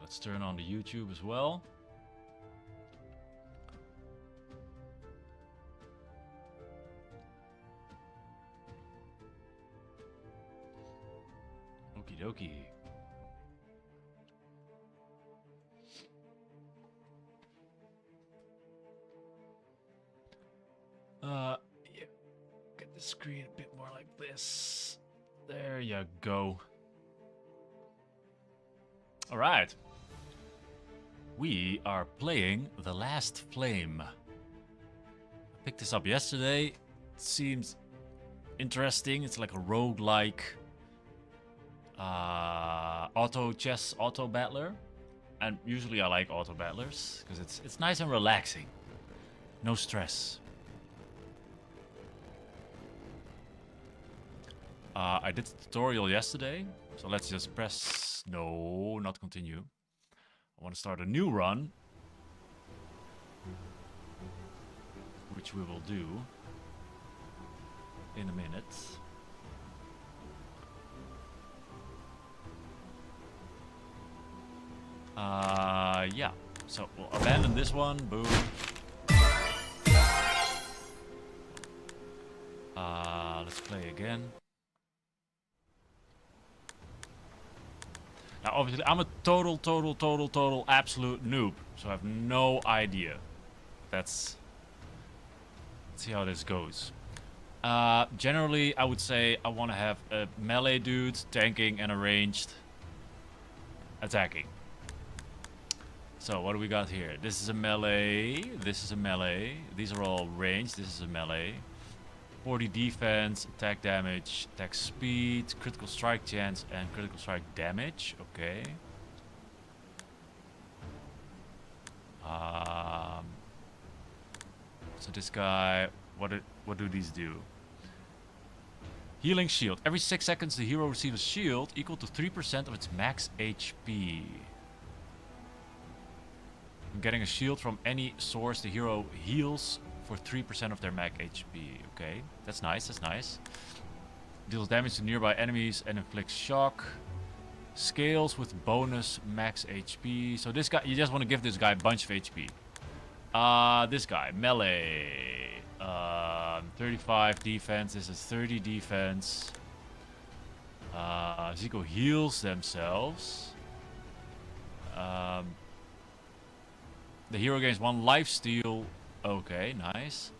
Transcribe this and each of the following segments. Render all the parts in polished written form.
let's turn on the YouTube as well. Okie dokie. Yeah, get the screen a bit more like this. There you go. All right. We are playing The Last Flame. I picked this up yesterday. It seems interesting. It's like a roguelike auto chess, auto battler. And usually I like auto battlers because it's nice and relaxing. No stress. I did the tutorial yesterday, so let's just press no, not continue. I want to start a new run, which we will do in a minute. Yeah, so we'll abandon this one, boom. Let's play again. Now, obviously, I'm a total, absolute noob, so I have no idea. Let's see how this goes. Generally, I would say I want to have a melee dude tanking and a ranged attacking. So, what do we got here? This is a melee. This is a melee. These are all ranged. This is a melee. 40 defense, attack damage, attack speed, critical strike chance, and critical strike damage. Okay. So this guy, what do these do? Healing shield. Every 6 seconds, the hero receives a shield equal to 3% of its max HP. When getting a shield from any source, the hero heals for 3% of their max HP. Okay, that's nice, that's nice. Deals damage to nearby enemies and inflicts shock. Scales with bonus max HP. So this guy, you just want to give this guy a bunch of HP. This guy, melee. 35 defense, this is 30 defense. Zico heals themselves. The hero gains 1 lifesteal. Okay, nice.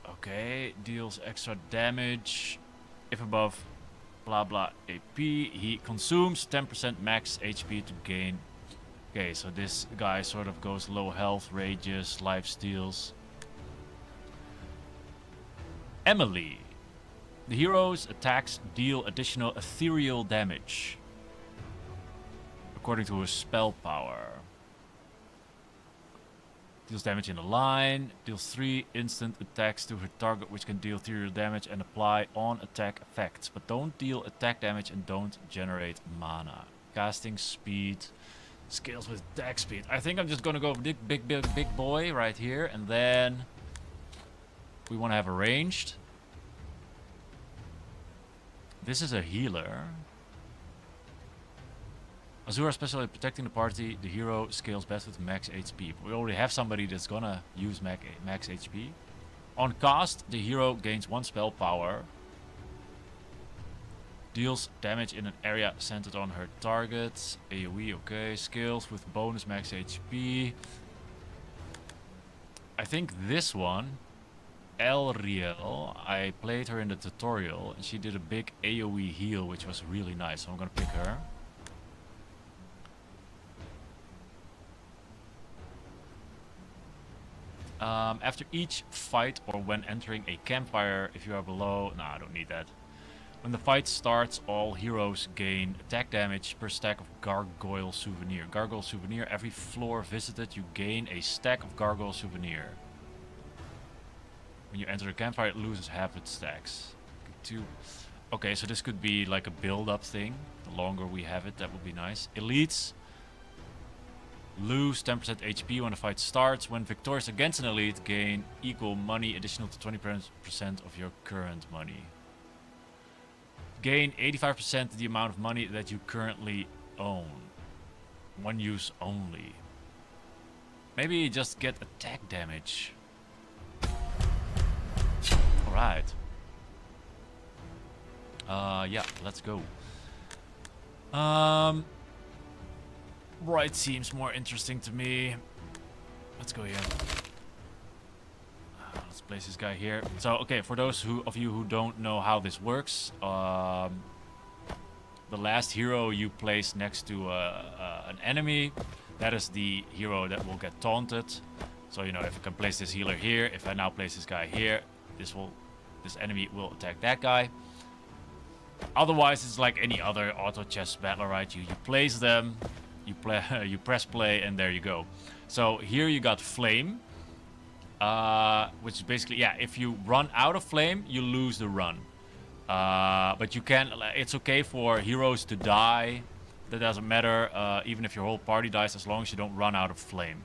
Okay, deals extra damage if above blah blah AP. He consumes 10% max HP to gain. Okay, so this guy sort of goes low health, rages, life steals. Emily. The hero's attacks deal additional ethereal damage according to her spell power. Deals damage in a line. Deals 3 instant attacks to her target, which can deal ethereal damage and apply on attack effects. But don't deal attack damage and don't generate mana. Casting speed. Scales with attack speed. I think I'm just gonna go big boy right here. And then we want to have a ranged. This is a healer. Azura special at protecting the party. The hero scales best with max HP. We already have somebody that's gonna use max HP. On cast, the hero gains 1 spell power. Deals damage in an area centered on her target. AoE, okay. Scales with bonus max HP. I think this one, Elriel, I played her in the tutorial and she did a big AoE heal, which was really nice. So I'm gonna pick her. After each fight or when entering a campfire, if you are below... Nah, I don't need that. When the fight starts, all heroes gain attack damage per stack of Gargoyle Souvenir. Gargoyle Souvenir, every floor visited, you gain a stack of Gargoyle Souvenir. When you enter a campfire, it loses half its stacks. Okay, so this could be like a build-up thing. The longer we have it, that would be nice. Elites lose 10% HP when the fight starts. When victorious against an elite, gain equal money additional to 20% of your current money. Gain 85% the amount of money that you currently own. One use only. Maybe just get attack damage. Alright. Yeah, let's go. Right seems more interesting to me. Let's go here. Let's place this guy here. So, okay, for those of you who don't know how this works, the last hero you place next to an enemy, that is the hero that will get taunted. So, you know, if I can place this healer here, if I now place this guy here, this enemy will attack that guy. Otherwise, it's like any other auto chess battle, right? You place them, you press play, and there you go. So here you got flame, which is basically, yeah, if you run out of flame, you lose the run. But you can, it's okay for heroes to die. That doesn't matter, even if your whole party dies, as long as you don't run out of flame.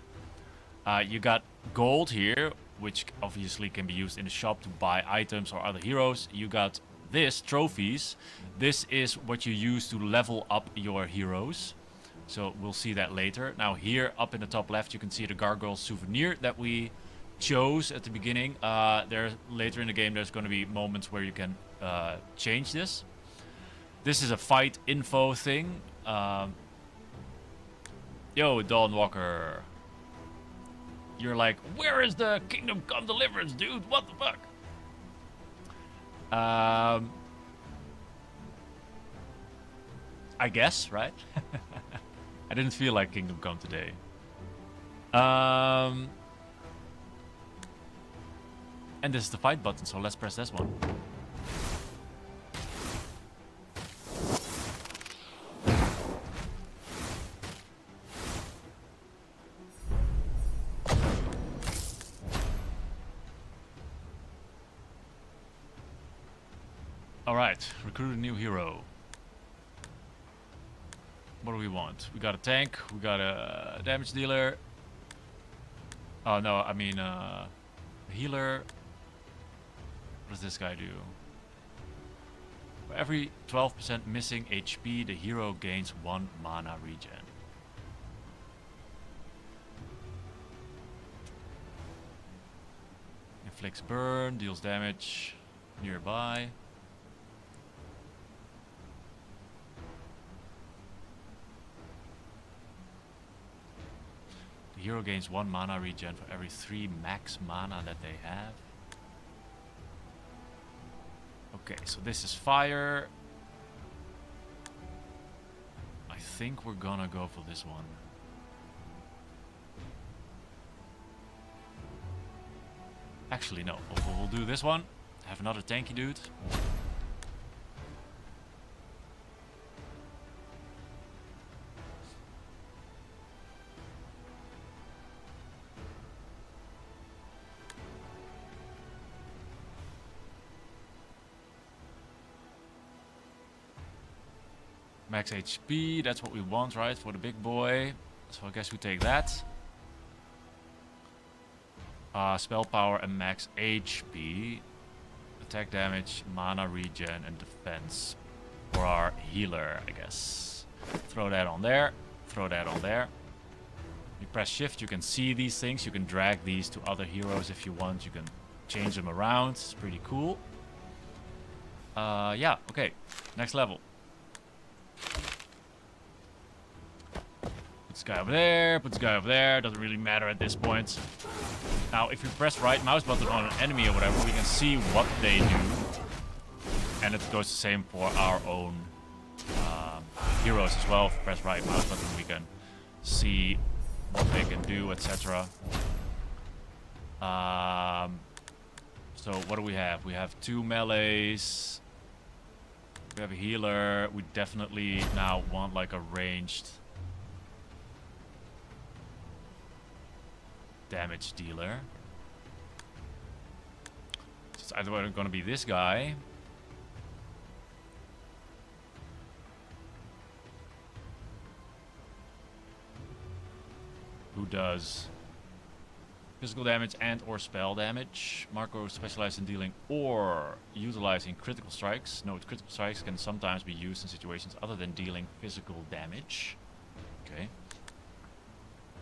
You got gold here, which obviously can be used in the shop to buy items or other heroes. You got this, trophies. This is what you use to level up your heroes. So we'll see that later. Now here, up in the top left, you can see the gargoyle souvenir that we chose at the beginning. Later in the game, there's going to be moments where you can change this. This is a fight info thing. Yo, Dawnwalker. You're like, where is the Kingdom Come Deliverance, dude? What the fuck? I guess, right? I didn't feel like Kingdom Come today. And this is the fight button, so let's press this one. Alright, recruit a new hero. What do we want? We got a tank, we got a damage dealer. Oh no, I mean a healer. What does this guy do? For every 12% missing HP, the hero gains 1 mana regen. Inflicts burn, deals damage nearby. The hero gains 1 mana regen for every 3 max mana that they have. Okay, so this is fire. I think we're gonna go for this one. Actually, no. We'll do this one. Have another tanky dude. Max HP, that's what we want, right? For the big boy. So I guess we take that. Spell power and max HP. Attack damage, mana regen, and defense. For our healer, I guess. Throw that on there. Throw that on there. You press shift, you can see these things. You can drag these to other heroes if you want. You can change them around. It's pretty cool. Yeah, okay. Next level. Put this guy over there, put this guy over there. Doesn't really matter at this point. Now, if you press right mouse button on an enemy or whatever, we can see what they do. And it goes the same for our own heroes as well. If we press right mouse button, we can see what they can do, etc. So what do we have? We have 2 melees. We have a healer. We definitely now want like a ranged damage dealer. It's either going to be this guy. Who does Physical damage and or spell damage. Marco specializes in dealing or utilizing critical strikes. Note, critical strikes can sometimes be used in situations other than dealing physical damage. Okay.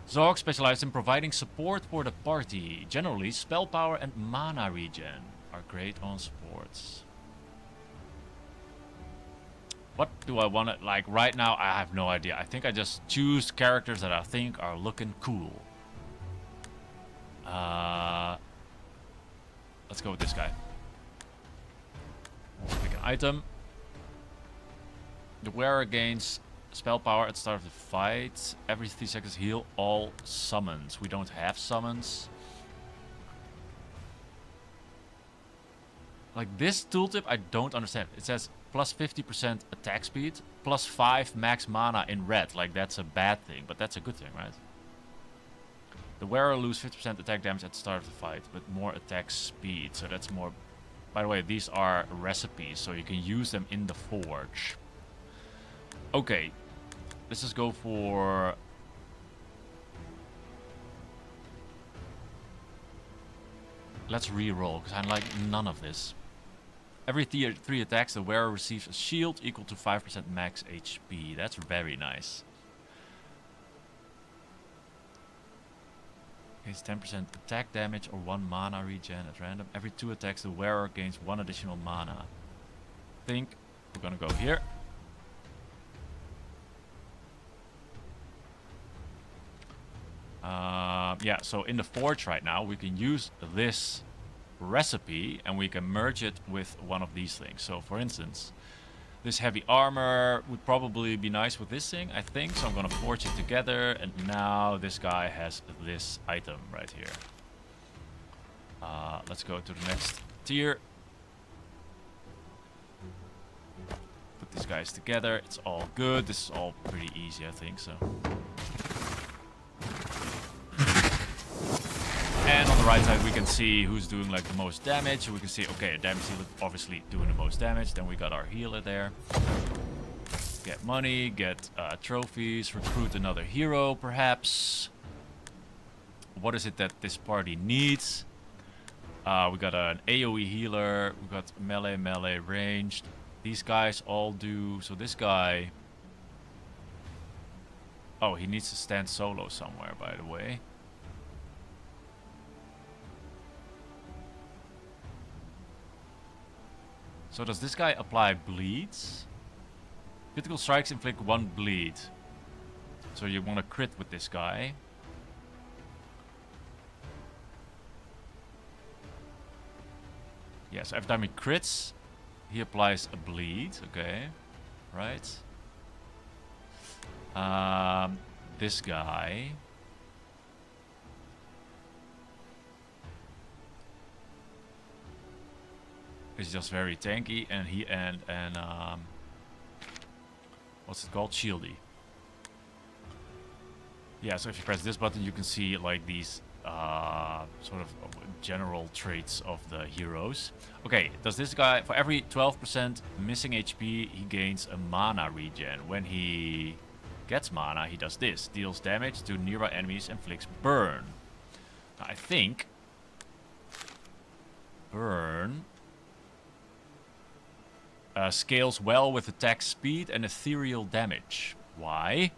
Zog specializes in providing support for the party. Generally, spell power and mana regen are great on supports. What do I want to, like, right now? I have no idea. I think I just choose characters that I think are looking cool. Let's go with this guy. Pick an item. The wearer gains spell power at the start of the fight. Every 3 seconds heal all summons. We don't have summons. Like, this tooltip I don't understand. It says plus 50% attack speed, plus 5 max mana in red. Like, that's a bad thing, but that's a good thing, right? The wearer loses 50% attack damage at the start of the fight, but more attack speed. So that's more... By the way, these are recipes, so you can use them in the forge. Okay. Let's just go for... Let's re-roll, because I like none of this. Every 3 attacks, the wearer receives a shield equal to 5% max HP. That's very nice. Gains 10% attack damage or 1 mana regen at random. Every 2 attacks, the wearer gains 1 additional mana. I think we're gonna go here. Yeah, so in the forge right now, we can use this recipe and we can merge it with one of these things. So for instance, this heavy armor would probably be nice with this thing, I think. So I'm gonna forge it together, and now this guy has this item right here. Let's go to the next tier. Put these guys together. It's all good. This is all pretty easy, I think so. And on the right side we can see who's doing like the most damage. So we can see, okay, a damage healer obviously doing the most damage. Then we got our healer there. Get money, get trophies, recruit another hero perhaps. What is it that this party needs? We got an AoE healer, we got melee ranged. These guys all do, so this guy... Oh, he needs to stand solo somewhere, by the way. So does this guy apply bleeds? Critical strikes inflict 1 bleed. So you want to crit with this guy. Yeah, so every time he crits, he applies a bleed. Okay, right. This guy... is just very tanky, and he what's it called? Shieldy. Yeah, so if you press this button, you can see like these sort of general traits of the heroes. Okay, does this guy, for every 12% missing HP, he gains a mana regen. When he gets mana, he does this. Deals damage to nearby enemies, inflicts burn. Now, I think burn scales well with attack speed and ethereal damage. Why?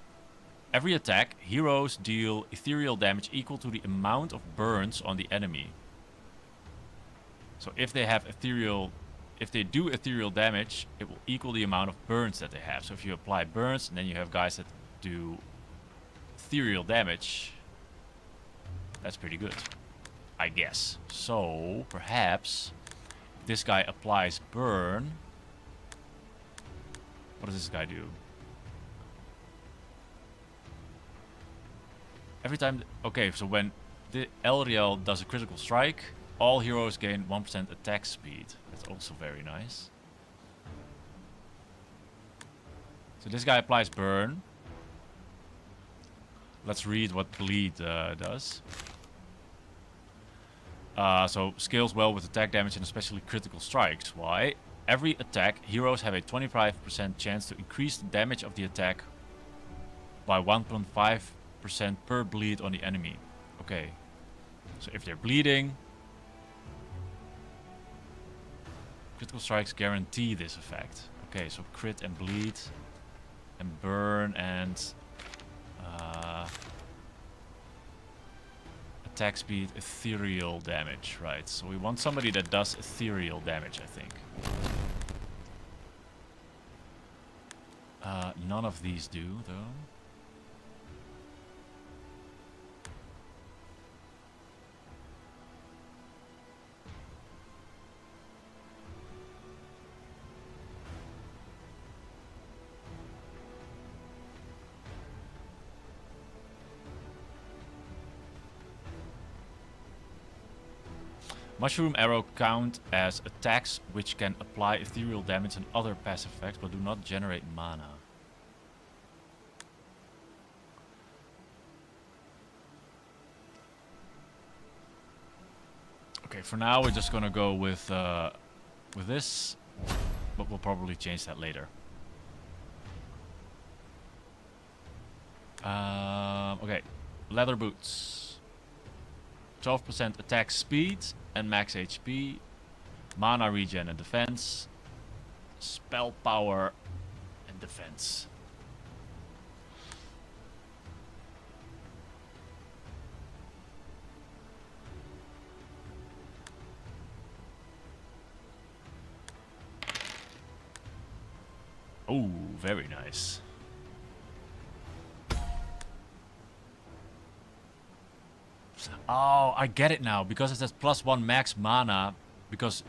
Every attack, heroes deal ethereal damage equal to the amount of burns on the enemy. So if they have if they do ethereal damage, it will equal the amount of burns that they have. So if you apply burns, and then you have guys that do ethereal damage, that's pretty good, I guess. So perhaps if this guy applies burn. What does this guy do? Every time... Okay, so when the Elriel does a critical strike, all heroes gain 1% attack speed. That's also very nice. So this guy applies burn. Let's read what bleed does. So scales well with attack damage and especially critical strikes. Why? Every attack, heroes have a 25% chance to increase the damage of the attack by 1.5% per bleed on the enemy. Okay. So if they're bleeding, critical strikes guarantee this effect. Okay, so crit and bleed and burn and attack speed, ethereal damage, right? So we want somebody that does ethereal damage, I think. None of these do, though. Mushroom arrow count as attacks which can apply ethereal damage and other passive effects but do not generate mana. Okay, for now we're just gonna go with this, but we'll probably change that later. Okay, leather boots. 12% attack speed and max HP, mana regen and defense, spell power and defense. Oh, very nice. Oh, I get it now. Because it says +1 max mana. Because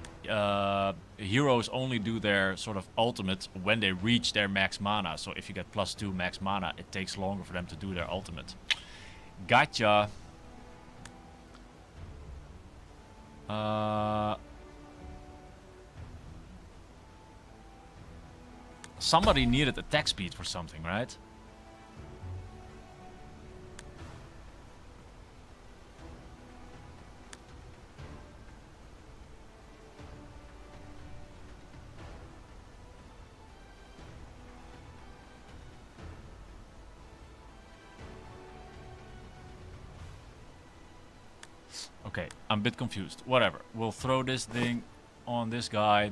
heroes only do their sort of ultimate when they reach their max mana. So if you get +2 max mana, it takes longer for them to do their ultimate. Gotcha. Somebody needed attack speed for something, right? Okay, I'm a bit confused. Whatever. We'll throw this thing on this guy.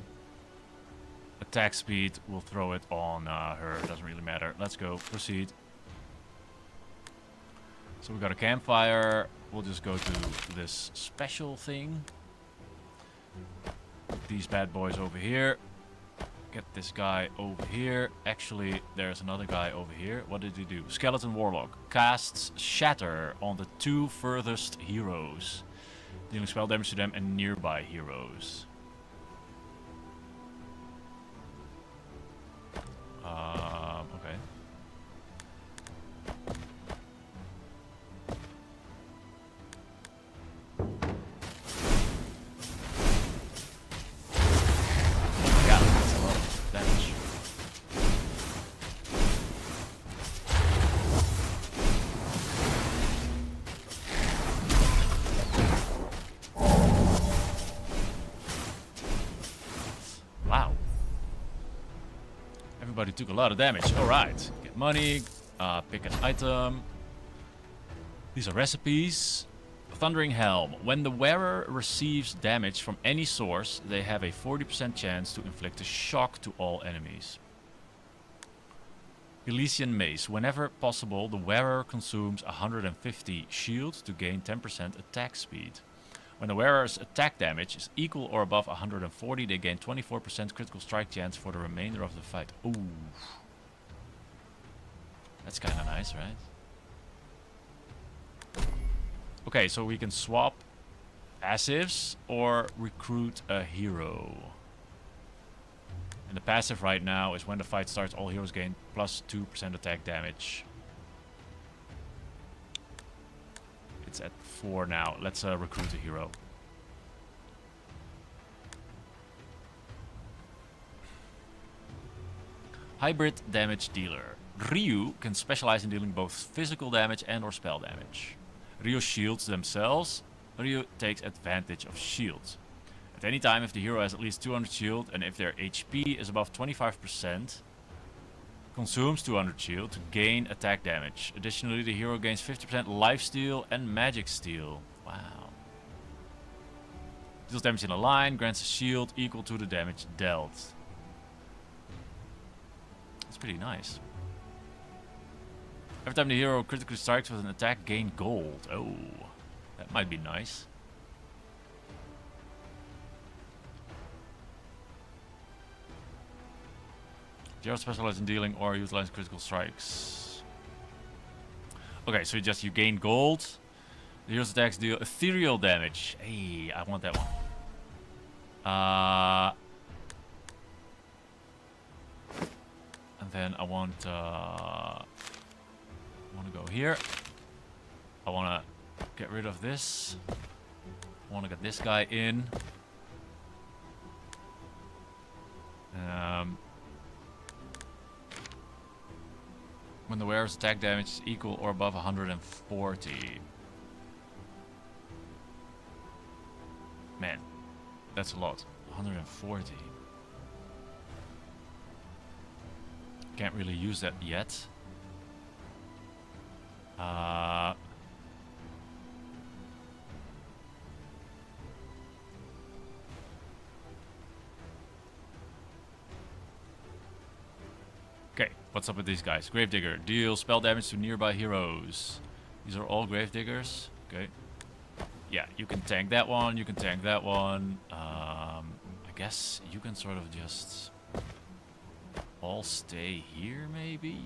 Attack speed, we'll throw it on her. Doesn't really matter. Let's go. Proceed. So we got a campfire. We'll just go to this special thing. Put these bad boys over here. Get this guy over here. Actually, there's another guy over here. What did he do? Skeleton Warlock. Casts Shatter on the 2 furthest heroes, dealing spell damage to them and nearby heroes. Okay. Yeah, that's a lot of damage. Wow. Everybody took a lot of damage. Alright. Get money. Pick an item. These are recipes. Thundering Helm. When the wearer receives damage from any source, they have a 40% chance to inflict a shock to all enemies. Elysian Mace. Whenever possible, the wearer consumes 150 shield to gain 10% attack speed. When the wearer's attack damage is equal or above 140, they gain 24% critical strike chance for the remainder of the fight. Ooh. That's kind of nice, right? Okay, so we can swap passives or recruit a hero. And the passive right now is when the fight starts, all heroes gain +2% attack damage. It's at 4 now. Let's recruit a hero. Hybrid Damage Dealer. Ryu can specialize in dealing both physical damage and or spell damage. Ryu shields themselves. Ryu takes advantage of shields. At any time, if the hero has at least 200 shield and if their HP is above 25%, consumes 200 shield to gain attack damage. Additionally, the hero gains 50% lifesteal and magic steal. Wow. Deals damage in a line, grants a shield equal to the damage dealt. That's pretty nice. Every time the hero critically strikes with an attack, gain gold. Oh, that might be nice. Hero specializes in dealing or utilizing critical strikes. Okay, so you gain gold. The hero's attacks deal ethereal damage. Hey, I want that one. And then I want to go here. I want to get rid of this. I want to get this guy in. When the wearer's attack damage is equal or above 140. Man, that's a lot. 140. Can't really use that yet. Okay, what's up with these guys? Gravedigger. Deals spell damage to nearby heroes. These are all Gravediggers. Okay. Yeah, you can tank that one. You can tank that one. I guess you can sort of just all stay here, maybe?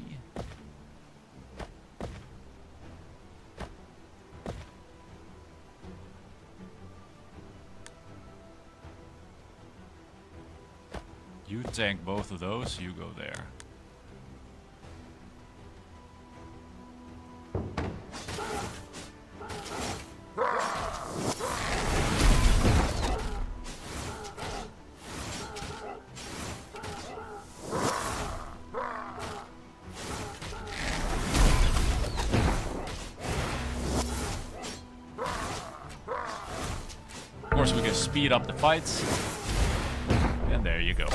You tank both of those, you go there. Of course, we can speed up the fights. And there you go.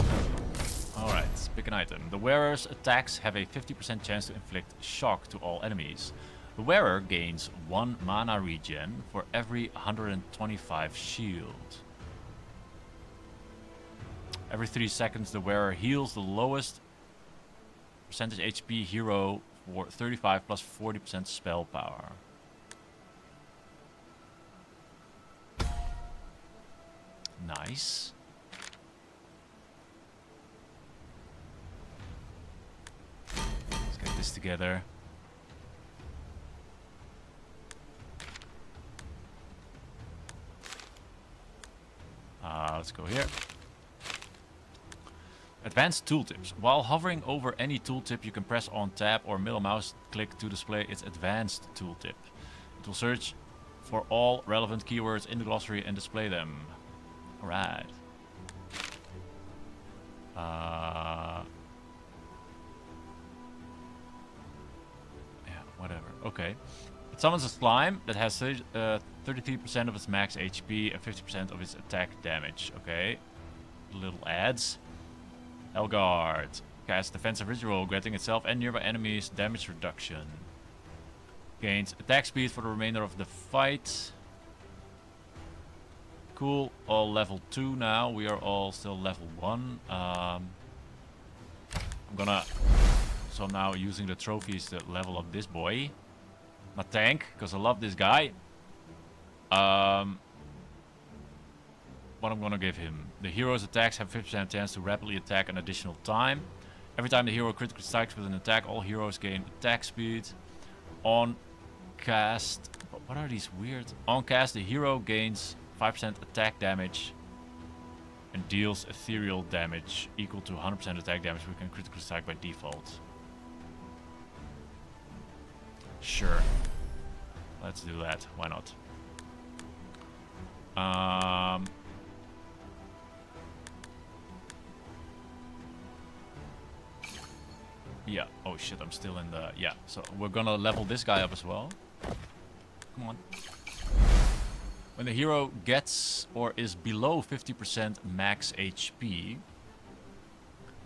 Alright, pick an item. The wearer's attacks have a 50% chance to inflict shock to all enemies. The wearer gains 1 mana regen for every 125 shield. Every 3 seconds, the wearer heals the lowest percentage HP hero for 35 plus 40% spell power. Nice. Let's get this together. Let's go here. Advanced tooltips. While hovering over any tooltip, you can press on tab or middle mouse click to display its advanced tooltip. It will search for all relevant keywords in the glossary and display them. Alright. Yeah, whatever. Okay. It summons a slime that has 33% of its max HP and 50% of its attack damage. Okay. Little ads. Elgard. Casts defensive ritual, granting itself and nearby enemies damage reduction. Gains attack speed for the remainder of the fight. Cool. All level 2 now. We are all still level 1. So I'm now using the trophies to level up this boy. My tank, because I love this guy. What I'm gonna give him. The hero's attacks have 50% chance to rapidly attack an additional time. Every time the hero critically strikes with an attack, all heroes gain attack speed. On cast... What are these weird... On cast, the hero gains 5% attack damage and deals ethereal damage equal to 100% attack damage. We can critically strike by default. Sure. Let's do that. Why not? Yeah. Oh shit, I'm still in the... Yeah, so we're gonna level this guy up as well. Come on. When the hero gets or is below 50% max HP,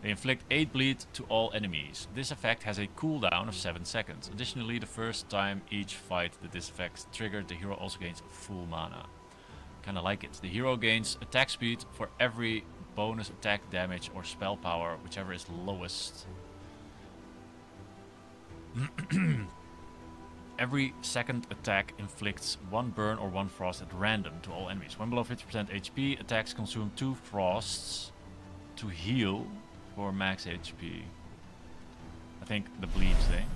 they inflict 8 bleed to all enemies. This effect has a cooldown of 7 seconds. Additionally, the first time each fight that this effect triggered, the hero also gains full mana. Kind of like it. The hero gains attack speed for every bonus attack damage or spell power, whichever is lowest. Every second attack inflicts 1 burn or 1 frost at random to all enemies. When below 50% HP, attacks consume 2 frosts to heal for max HP. I think the bleed thing.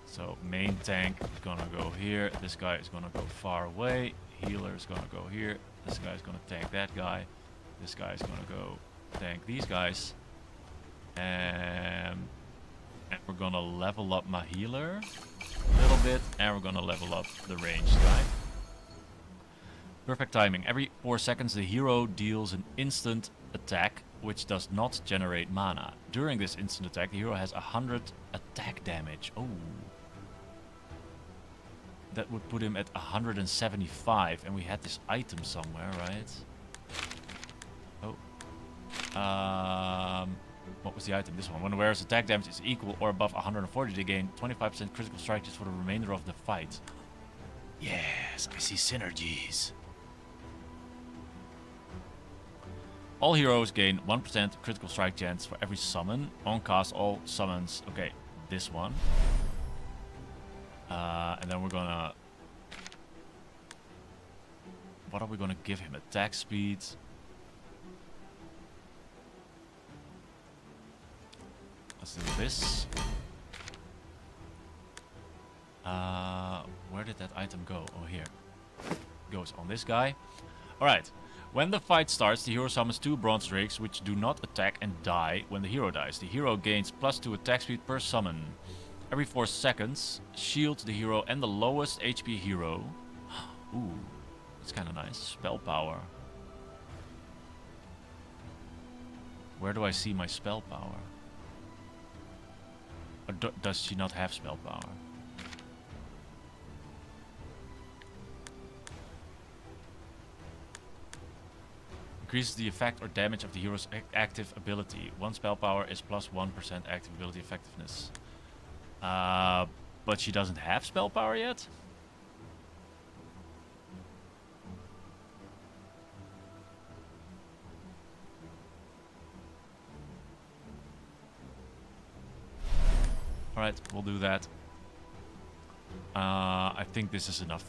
So main tank is gonna go here. This guy is gonna go far away. Healer is gonna go here. This guy is gonna tank that guy. This guy is gonna go tank these guys. And we're gonna level up my healer a little bit. And we're gonna level up the ranged guy. Perfect timing. Every 4 seconds the hero deals an instant attack which does not generate mana. During this instant attack the hero has 100 attack damage. Oh. That would put him at 175, and we had this item somewhere, right? Oh. What was the item? This one. When the wearer's attack damage is equal or above 140, they gain 25% critical strike just for the remainder of the fight. Yes, I see synergies. All heroes gain 1% critical strike chance for every summon. On cast, all summons. Okay, this one. And then we're gonna... What are we gonna give him? Attack speed. Let's do this. Where did that item go? Oh, here. Goes on this guy. Alright. When the fight starts, the hero summons 2 bronze drakes which do not attack and die when the hero dies. The hero gains +2 attack speed per summon. Every 4 seconds, shield the hero and the lowest HP hero. Ooh, that's kind of nice. Spell power. Where do I see my spell power? Or does she not have spell power? Increases the effect or damage of the hero's active ability. 1 spell power is +1% active ability effectiveness. But she doesn't have spell power yet? Alright, we'll do that. I think this is enough.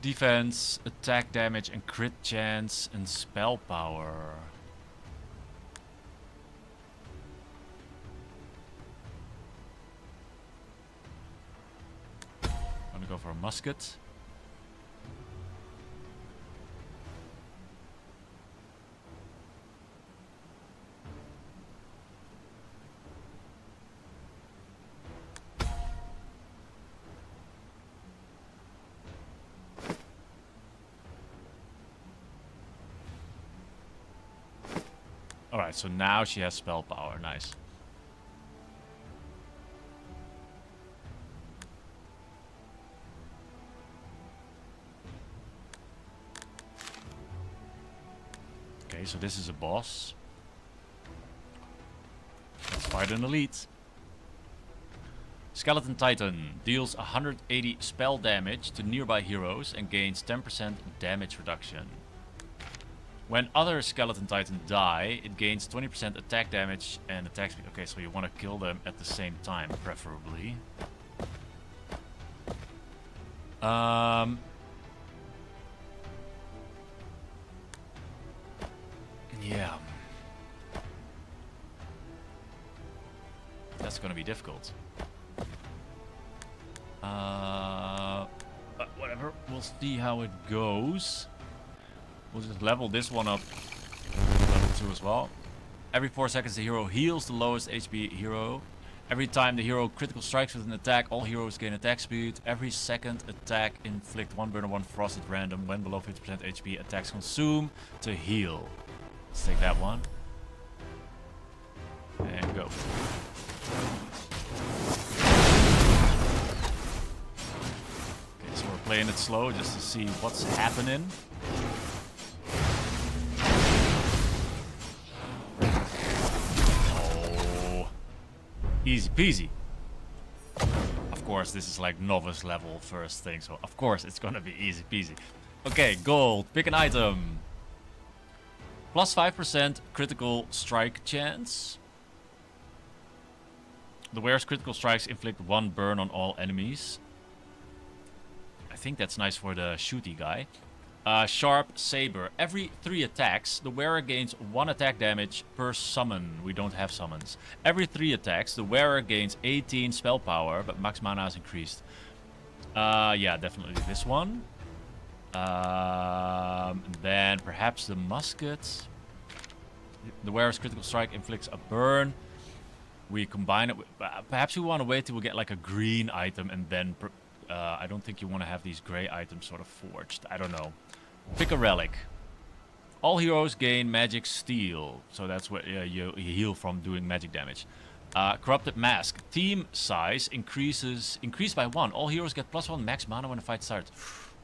Defense, attack damage, and crit chance, and spell power. I'm gonna go for a musket. Alright, so now she has spell power. Nice. Okay, so this is a boss. Let's fight an elite. Skeleton Titan deals 180 spell damage to nearby heroes and gains 10% damage reduction. When other Skeleton Titan die, it gains 20% attack damage and attack speed. Okay, so you want to kill them at the same time, preferably. Yeah. That's gonna be difficult. But whatever, we'll see how it goes. We'll just level this one up. Level 2 as well. Every 4 seconds the hero heals the lowest HP hero. Every time the hero critical strikes with an attack, all heroes gain attack speed. Every second attack inflict 1 burn or 1 frost at random. When below 50% HP, attacks consume to heal. Let's take that one. And go. playing it slow just to see what's happening. Oh, easy peasy. Of course, this is like novice level first thing, so of course it's gonna be easy peasy. Okay, gold. Pick an item. Plus 5% critical strike chance. The wearer's critical strikes inflict 1 burn on all enemies. I think that's nice for the shooty guy. Sharp Saber. Every 3 attacks, the wearer gains 1 attack damage per summon. We don't have summons. Every 3 attacks, the wearer gains 18 spell power, but max mana is increased. Yeah, definitely this one. Then perhaps the musket. The wearer's critical strike inflicts a burn. We combine it with... perhaps we want to wait till we get like a green item and then... I don't think you want to have these gray items sort of forged. I don't know. Pick a relic. All heroes gain magic steel. So that's what you heal from doing magic damage. Corrupted Mask. Team size increased by 1. All heroes get +1 max mana when the fight starts.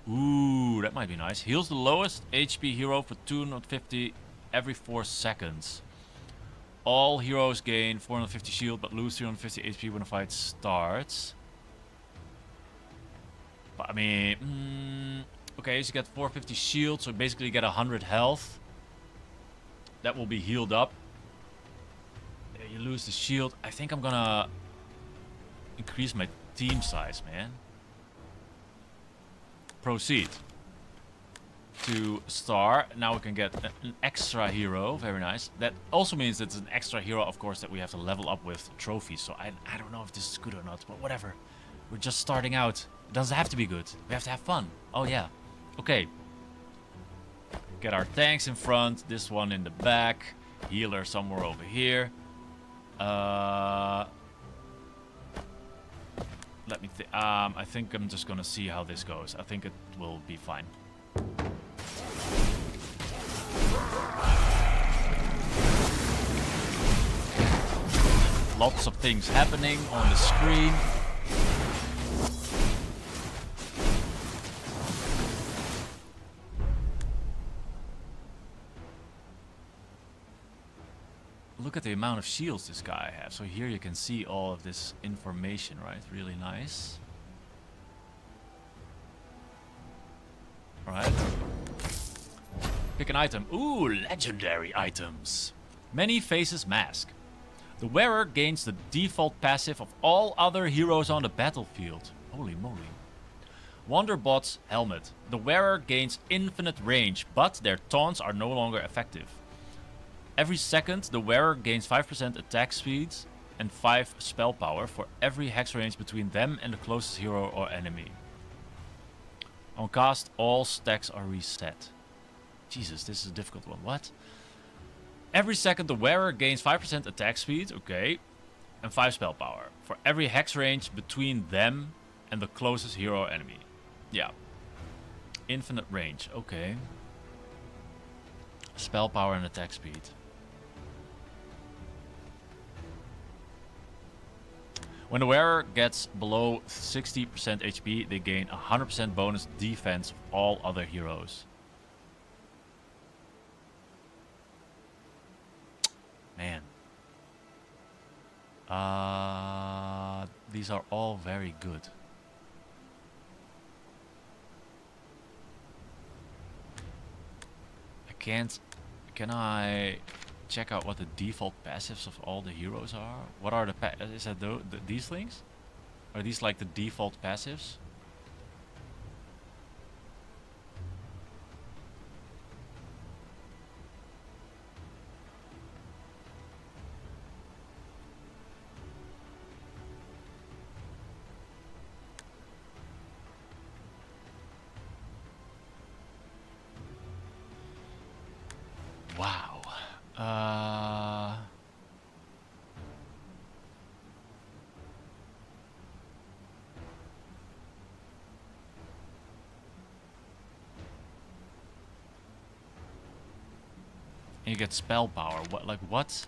Ooh, that might be nice. Heals the lowest HP hero for 250 every 4 seconds. All heroes gain 450 shield but lose 350 HP when the fight starts. But I mean, okay, so you get 450 shield, so basically you get 100 health. That will be healed up. You lose the shield. I think I'm gonna increase my team size, man. Proceed to star. Now we can get an extra hero. Very nice. That also means that it's an extra hero, of course, that we have to level up with trophies. So I don't know if this is good or not, but whatever. We're just starting out. It doesn't have to be good. We have to have fun. Oh yeah. Okay. Get our tanks in front. This one in the back. Healer somewhere over here. Let me think. I think I'm just gonna see how this goes. I think it will be fine. Lots of things happening on the screen. Look at the amount of shields this guy has. So here you can see all of this information, right? Really nice. Alright. Pick an item. Ooh, legendary items. Many Faces Mask. The wearer gains the default passive of all other heroes on the battlefield. Holy moly. Wonderbot's Helmet. The wearer gains infinite range, but their taunts are no longer effective. Every second, the wearer gains 5% attack speed and 5 spell power for every hex range between them and the closest hero or enemy. On cast, all stacks are reset. Jesus, this is a difficult one. What? Every second, the wearer gains 5% attack speed, okay, and 5 spell power for every hex range between them and the closest hero or enemy. Yeah. Infinite range, okay. Spell power and attack speed. When the wearer gets below 60% HP, they gain 100% bonus defense of all other heroes. Man. These are all very good. Can I check out what the default passives of all the heroes are? What are the is that these things? Are these like the default passives? Wow. And you get spell power. What? Like what?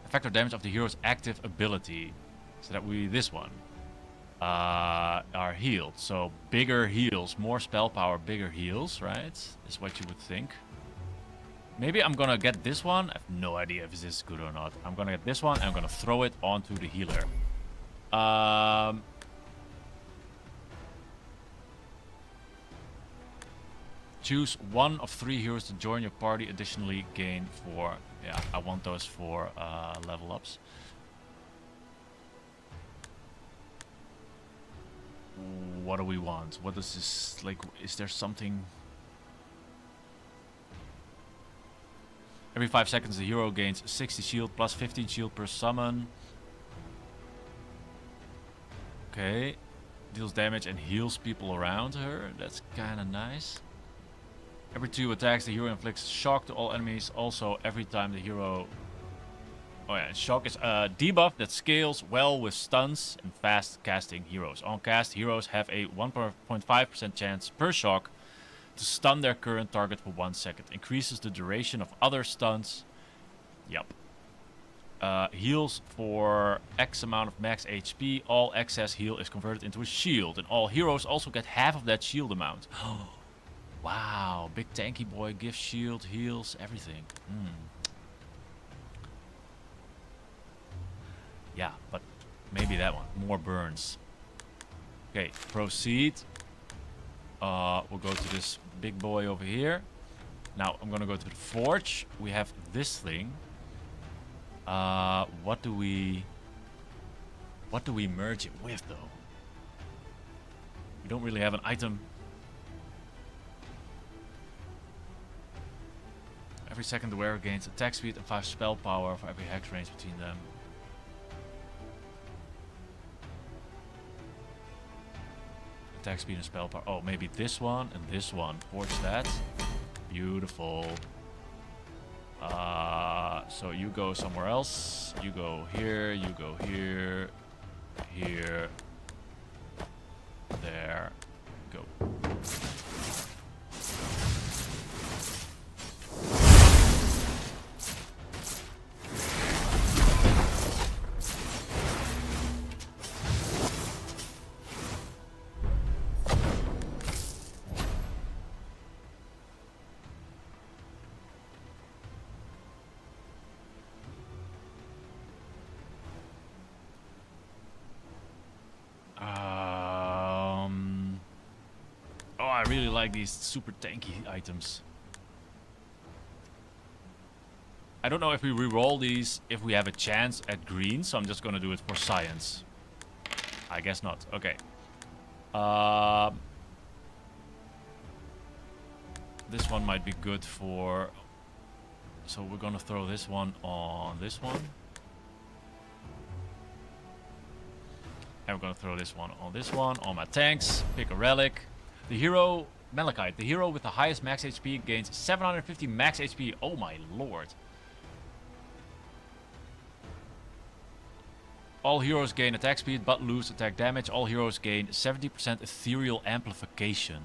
Effect or damage of the hero's active ability. So that would be this one. are healed. So bigger heals, more spell power, bigger heals, right? Is what you would think. Maybe I'm gonna get this one. I have no idea if this is good or not. I'm gonna get this one and I'm gonna throw it onto the healer. Choose one of 3 heroes to join your party. Additionally, gain 4. Yeah, I want those 4 level ups. What do we want? What is this, like, is there something? Every 5 seconds the hero gains 60 shield plus 15 shield per summon. Okay. Deals damage and heals people around her. That's kind of nice. Every 2 attacks the hero inflicts shock to all enemies. Also every time the hero... Oh yeah, shock is a debuff that scales well with stuns and fast casting heroes. On cast, heroes have a 1.5% chance per shock to stun their current target for 1 second. Increases the duration of other stuns. Yup. Heals for X amount of max HP. All excess heal is converted into a shield. And all heroes also get half of that shield amount. Wow. Big tanky boy gives shield, heals, everything. Yeah, but maybe that one. More burns. Okay, proceed. We'll go to this big boy over here. Now I'm gonna go to the forge. We have this thing. What do we merge it with though? We don't really have an item. Every second the wearer gains attack speed and 5 spell power for every hex range between them. Attack speed and spell power. Oh, maybe this one and this one. Forge that. Beautiful. So you go somewhere else. You go here. You go here. Here. There. Go. I really like these super tanky items. I don't know if we reroll these if we have a chance at green, so I'm just gonna do it for science. I guess not. Okay. This one might be good for... So we're gonna throw this one on this one. And we're gonna throw this one on my tanks. Pick a relic. The hero, Malachite, the hero with the highest max HP gains 750 max HP. Oh my lord. All heroes gain attack speed but lose attack damage. All heroes gain 70% ethereal amplification.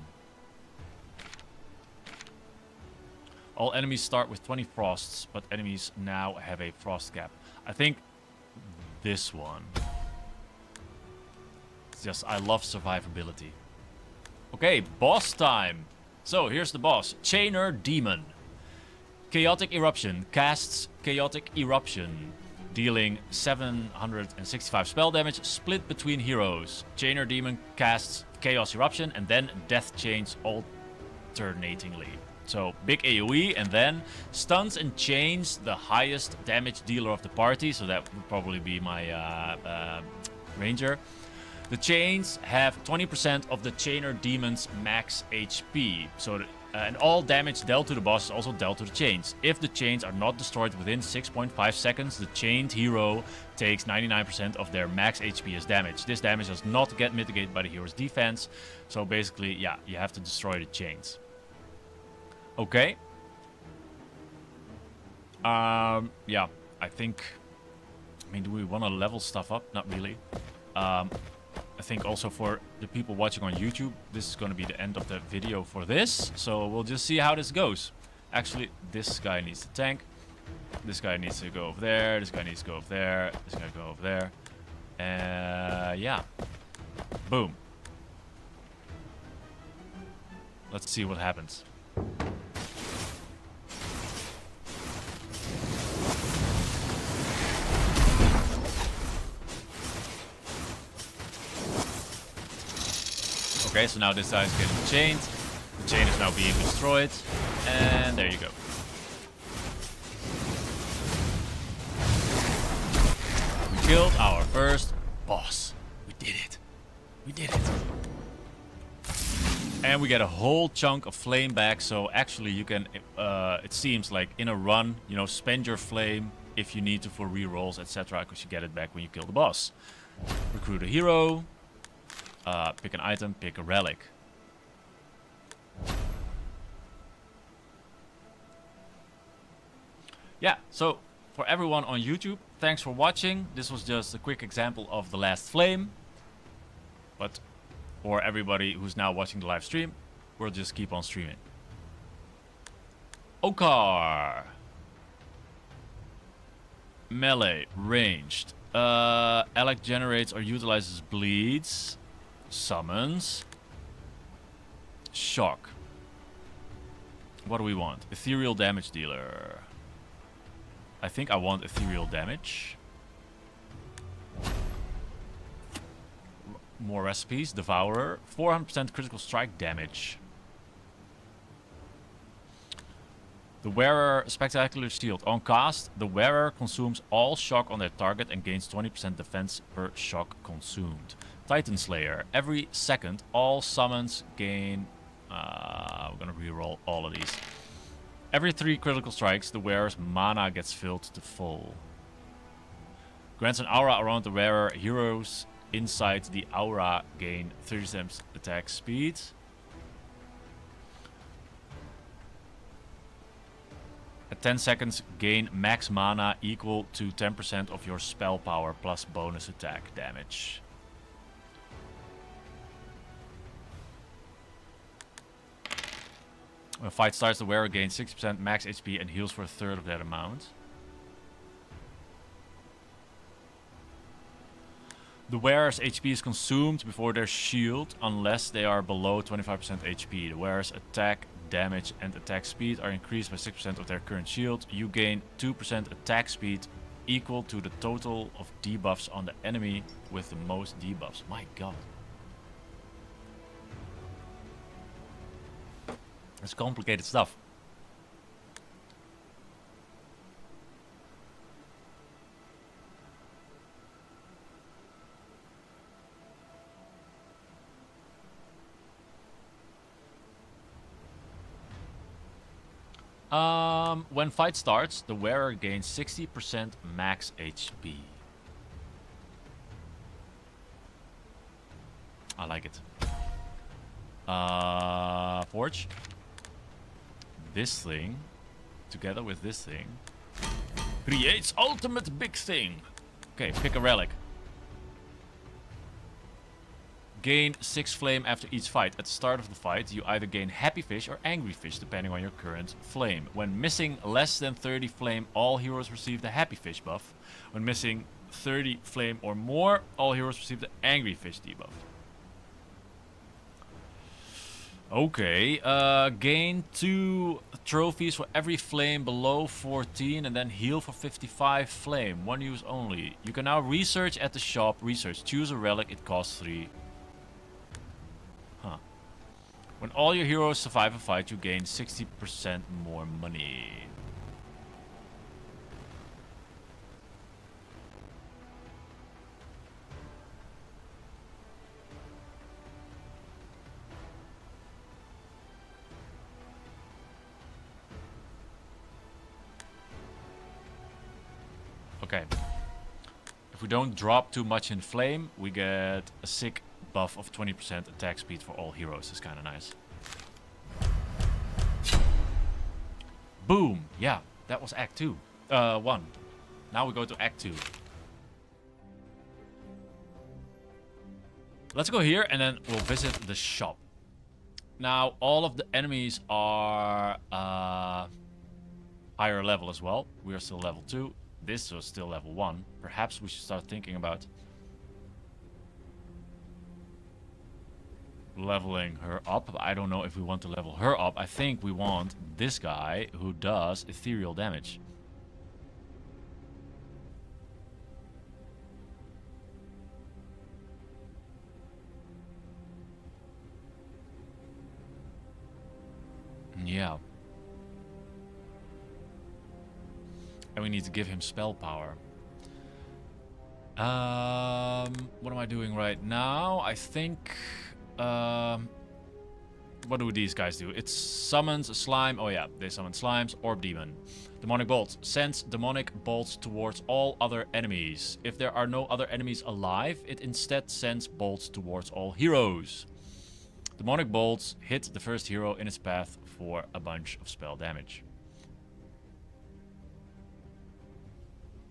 All enemies start with 20 frosts, but enemies now have a frost cap. I think this one. It's just, I love survivability. Okay, boss time. So, here's the boss. Chainer Demon. Chaotic Eruption. Casts Chaotic Eruption. Dealing 765 spell damage. Split between heroes. Chainer Demon casts Chaos Eruption and then Death Chains alternatingly. So, big AoE and then stuns and chains the highest damage dealer of the party. So that would probably be my ranger. The chains have 20% of the Chainer Demon's max HP. So, and all damage dealt to the boss is also dealt to the chains. If the chains are not destroyed within 6.5 seconds, the chained hero takes 99% of their max HP as damage. This damage does not get mitigated by the hero's defense. So basically, yeah, you have to destroy the chains. Okay. Yeah, I think... I mean, do we want to level stuff up? Not really. I think also for the people watching on YouTube, this is going to be the end of the video for this. So we'll just see how this goes. Actually, this guy needs to tank. This guy needs to go over there. This guy needs to go over there. This guy go over there. Yeah. Boom. Let's see what happens. Okay, so now this guy is getting chained. The chain is now being destroyed. And there you go. We killed our first boss. We did it. We did it. And we get a whole chunk of flame back. So actually you can, it seems like in a run, you know, spend your flame if you need to for rerolls, etc. Because you get it back when you kill the boss. Recruit a hero. Pick an item, pick a relic. Yeah, so for everyone on YouTube, thanks for watching. This was just a quick example of the last flame. But for everybody who's now watching the live stream, we'll just keep on streaming. Okar. Melee, ranged. Alec generates or utilizes bleeds. Summons. Shock. What do we want? Ethereal damage dealer. I think I want ethereal damage. More recipes. Devourer. 400% critical strike damage. The wearer spectacular shield. On cast, the wearer consumes all shock on their target and gains 20% defense per shock consumed. Titan Slayer. Every second, all summons gain... we're gonna reroll all of these. Every 3 critical strikes, the wearer's mana gets filled to full. Grants an aura around the wearer. Heroes inside the aura gain 30% attack speed. At 10 seconds, gain max mana equal to 10% of your spell power plus bonus attack damage. When a fight starts, the wearer gains 60% max HP and heals for a third of that amount. The wearer's HP is consumed before their shield unless they are below 25% HP. The wearer's attack, damage and attack speed are increased by 6% of their current shield. You gain 2% attack speed equal to the total of debuffs on the enemy with the most debuffs. My god. That's complicated stuff. When fight starts, the wearer gains 60% max HP. I like it. Forge. This thing, together with this thing, creates ultimate big thing. Okay, pick a relic. Gain 6 flame after each fight. At the start of the fight, you either gain happy fish or angry fish, depending on your current flame. When missing less than 30 flame, all heroes receive the happy fish buff. When missing 30 flame or more, all heroes receive the angry fish debuff. Okay, gain 2 trophies for every flame below 14 and then heal for 55 flame. One use only. You can now research at the shop. Research. Choose a relic. It costs 3. Huh. When all your heroes survive a fight, you gain 60% more money. Okay. If we don't drop too much in flame, we get a sick buff of 20% attack speed for all heroes. It's kind of nice. Boom! Yeah, that was Act 2. 1. Now we go to Act 2. Let's go here and then we'll visit the shop. Now, all of the enemies are higher level as well. We are still level 2. This was still level 1. Perhaps we should start thinking about leveling her up. I don't know if we want to level her up. I think we want this guy who does ethereal damage. Yeah. And we need to give him spell power. What am I doing right now? I think... what do these guys do? It summons a slime. Oh yeah, they summon slimes. Orb demon. Demonic bolts. Sends demonic bolts towards all other enemies. If there are no other enemies alive, it instead sends bolts towards all heroes. Demonic bolts hit the first hero in its path for a bunch of spell damage.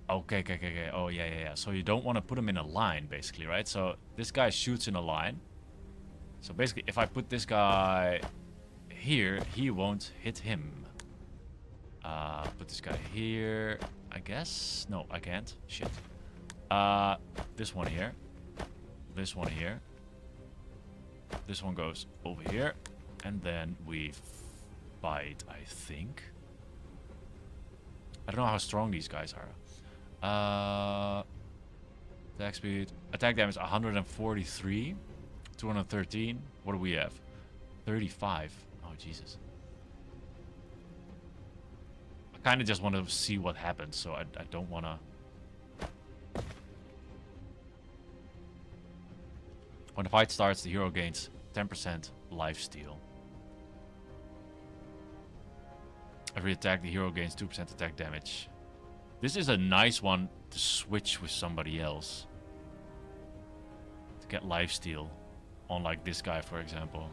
Okay. Oh, yeah. So you don't want to put them in a line, basically, right? So this guy shoots in a line. So basically, if I put this guy here, he won't hit him. Put this guy here, I guess. No, I can't. Shit. This one here. This one here. This one goes over here. And then we bite, I think. I don't know how strong these guys are. Attack speed. Attack damage 143. 213. What do we have? 35. Oh, Jesus. I kind of just want to see what happens, so I don't want to... When the fight starts, the hero gains 10% lifesteal. Every attack, the hero gains 2% attack damage. This is a nice one to switch with somebody else. To get lifesteal. On like this guy, for example.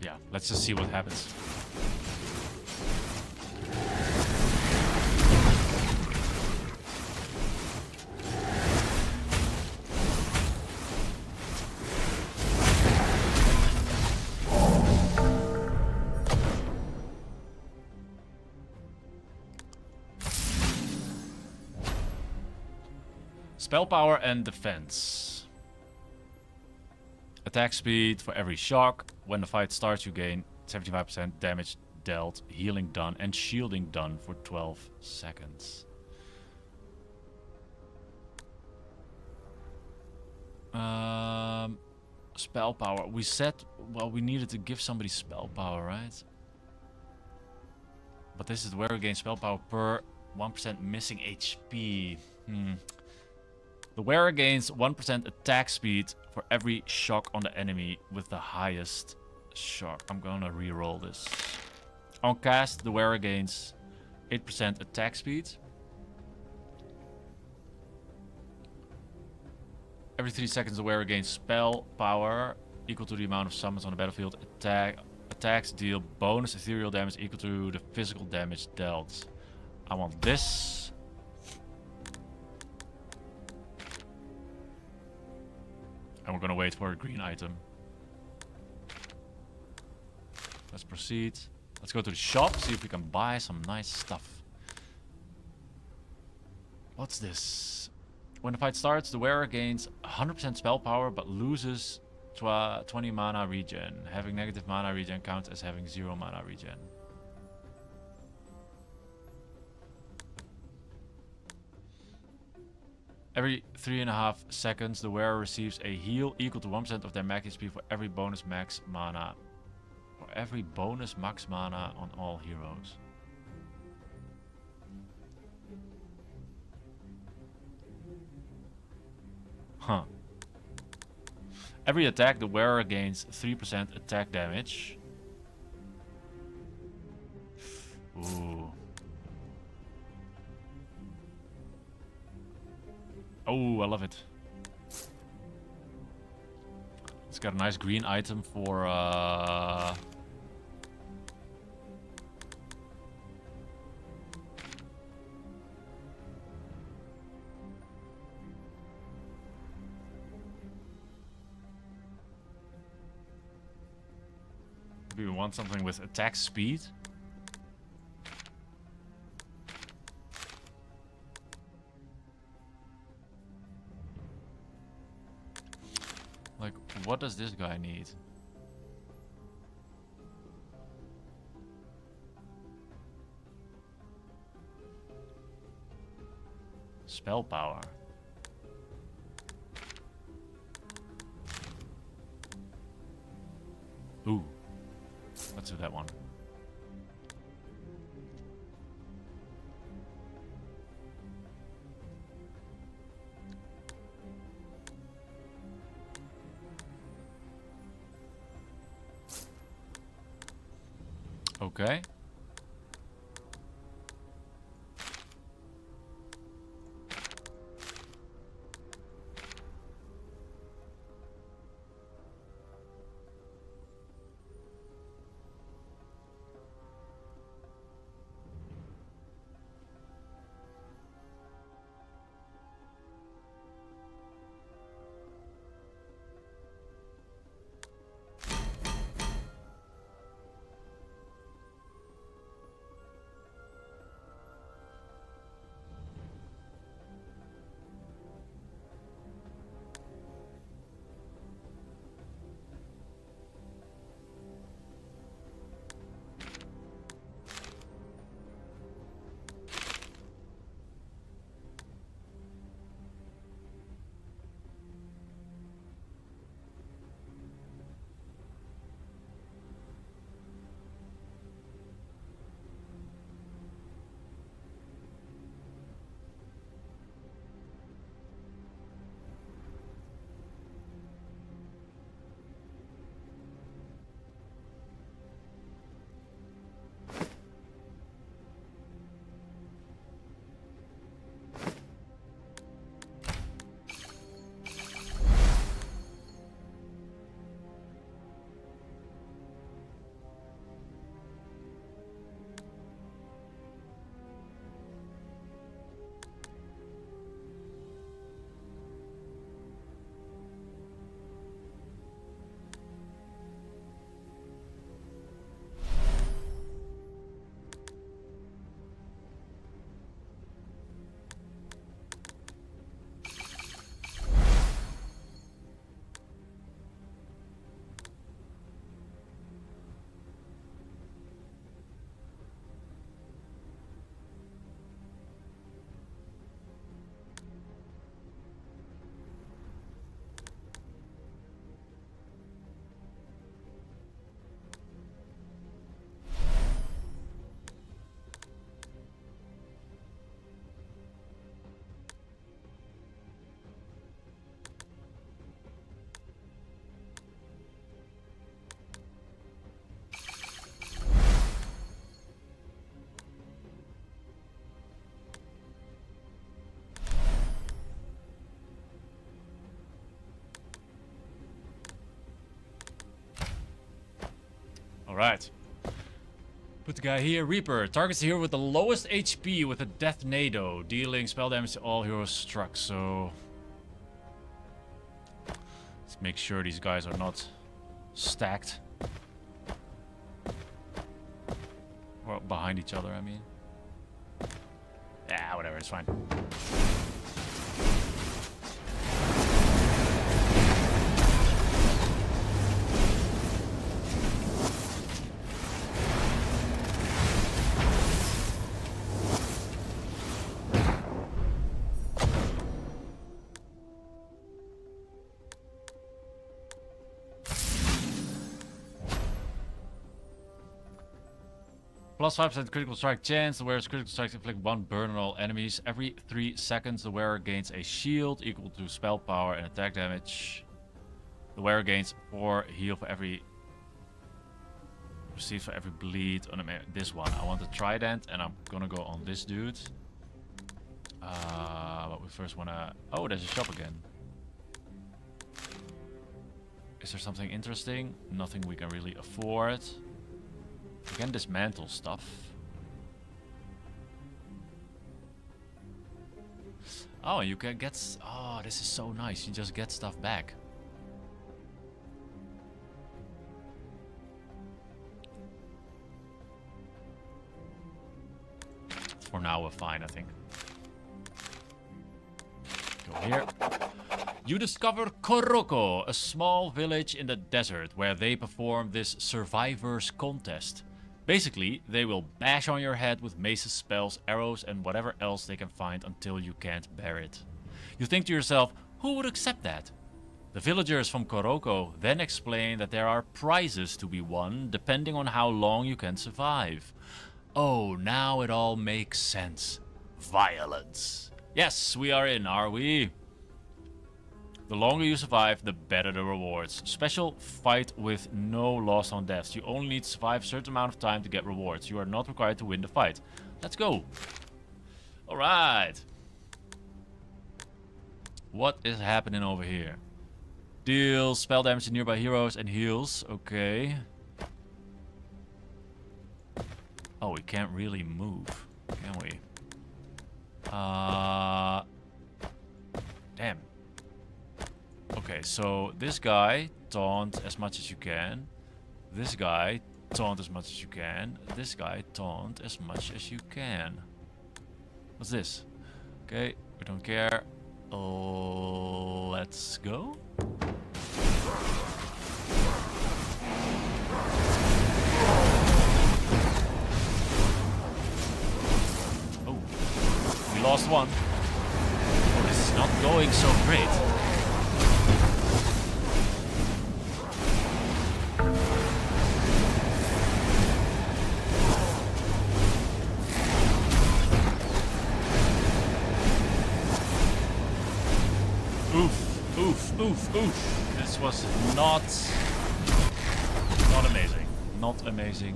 Yeah, let's just see what happens. Spell power and defense. Attack speed for every shock. When the fight starts, you gain 75% damage dealt, healing done, and shielding done for 12 seconds. Spell power. We said, well, we needed to give somebody spell power, right? But this is where we gain spell power per 1% missing HP. The wearer gains 1% attack speed for every shock on the enemy with the highest shock. I'm gonna re-roll this. On cast, the wearer gains 8% attack speed. Every 3 seconds, the wearer gains spell power equal to the amount of summons on the battlefield. Attacks deal bonus ethereal damage equal to the physical damage dealt. I want this. And we're gonna wait for a green item. Let's proceed. Let's go to the shop, see if we can buy some nice stuff. What's this? When the fight starts, the wearer gains 100% spell power, but loses 20 mana regen. Having negative mana regen counts as having 0 mana regen. Every 3.5 seconds, the wearer receives a heal equal to 1% of their max HP for every bonus max mana. For every bonus max mana on all heroes. Huh. Every attack, the wearer gains 3% attack damage. Ooh. Oh, I love it. It's got a nice green item for maybe we want something with attack speed. Like, what does this guy need? Spell power. Ooh. Let's do that one. Okay. Alright. Put the guy here. Reaper. Targets the hero with the lowest HP with a Death Nado, dealing spell damage to all heroes struck. So let's make sure these guys are not stacked. Or behind each other, I mean. Yeah, whatever, it's fine. Plus 5% critical strike chance. The wearer's critical strikes inflict 1 burn on all enemies. Every 3 seconds, the wearer gains a shield equal to spell power and attack damage. The wearer gains 4 heal for every... receives for every bleed on this one. I want the trident, and I'm gonna go on this dude. But we first wanna... Oh, there's a shop again. Is there something interesting? Nothing we can really afford. We can dismantle stuff. Oh, you can get... Oh, this is so nice. You just get stuff back. For now, we're fine, I think. Go here. You discover Koroko, a small village in the desert where they perform this survivors contest. Basically, they will bash on your head with maces, spells, arrows, and whatever else they can find until you can't bear it. You think to yourself, who would accept that? The villagers from Koroko then explain that there are prizes to be won depending on how long you can survive. Oh, now it all makes sense. Violence. Yes, we are in, are we? The longer you survive, the better the rewards. Special fight with no loss on deaths. You only need to survive a certain amount of time to get rewards. You are not required to win the fight. Let's go. Alright. What is happening over here? Deals spell damage to nearby heroes and heals. Okay. Oh, we can't really move, can we? Damn. Okay, so this guy, taunt as much as you can. This guy, taunt as much as you can. This guy, taunt as much as you can. What's this? Okay, we don't care. Let's go. Oh, we lost one. Oh, this is not going so great. Oof. This was not amazing. Not amazing.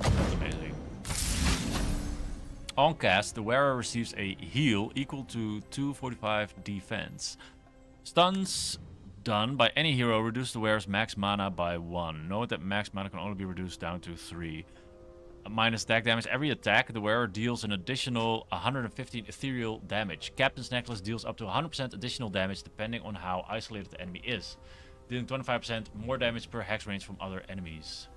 On cast, the wearer receives a heal equal to 245 defense. Stuns done by any hero reduce the wearer's max mana by 1. Note that max mana can only be reduced down to 3. Minus attack damage. Every attack, the wearer deals an additional 115 ethereal damage. Captain's Necklace deals up to 100% additional damage depending on how isolated the enemy is, dealing 25% more damage per hex range from other enemies.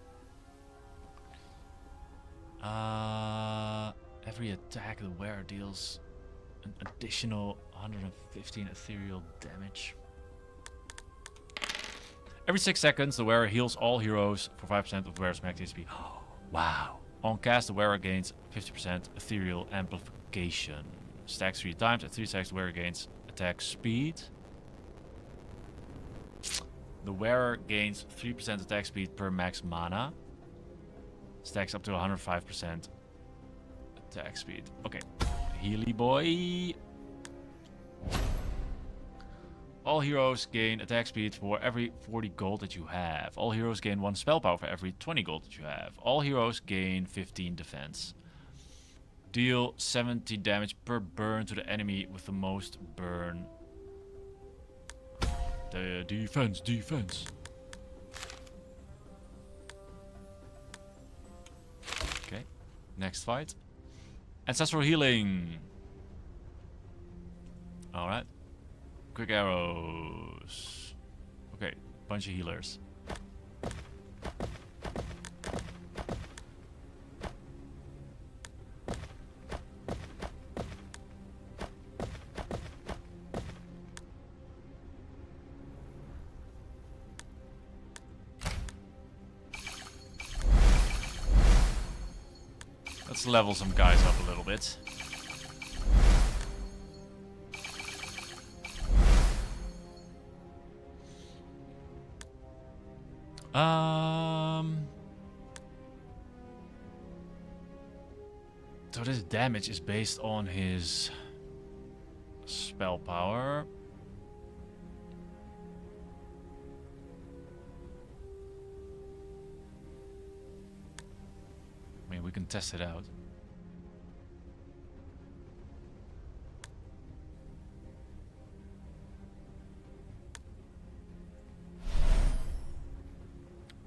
Every attack, the wearer deals an additional 115 ethereal damage. Every 6 seconds, the wearer heals all heroes for 5% of the wearer's max HP. Wow. On cast, the wearer gains 50% ethereal amplification. Stacks 3 times. At 3 stacks, the wearer gains attack speed. The wearer gains 3% attack speed per max mana. Stacks up to 105% attack speed. Okay. Healy boy. All heroes gain attack speed for every 40 gold that you have. All heroes gain 1 spell power for every 20 gold that you have. All heroes gain 15 defense. Deal 70 damage per burn to the enemy with the most burn. The defense. Okay, next fight. Ancestral healing. Alright. Quick arrows. Okay, bunch of healers. Let's level some guys up a little bit. So this damage is based on his spell power. I mean, we can test it out.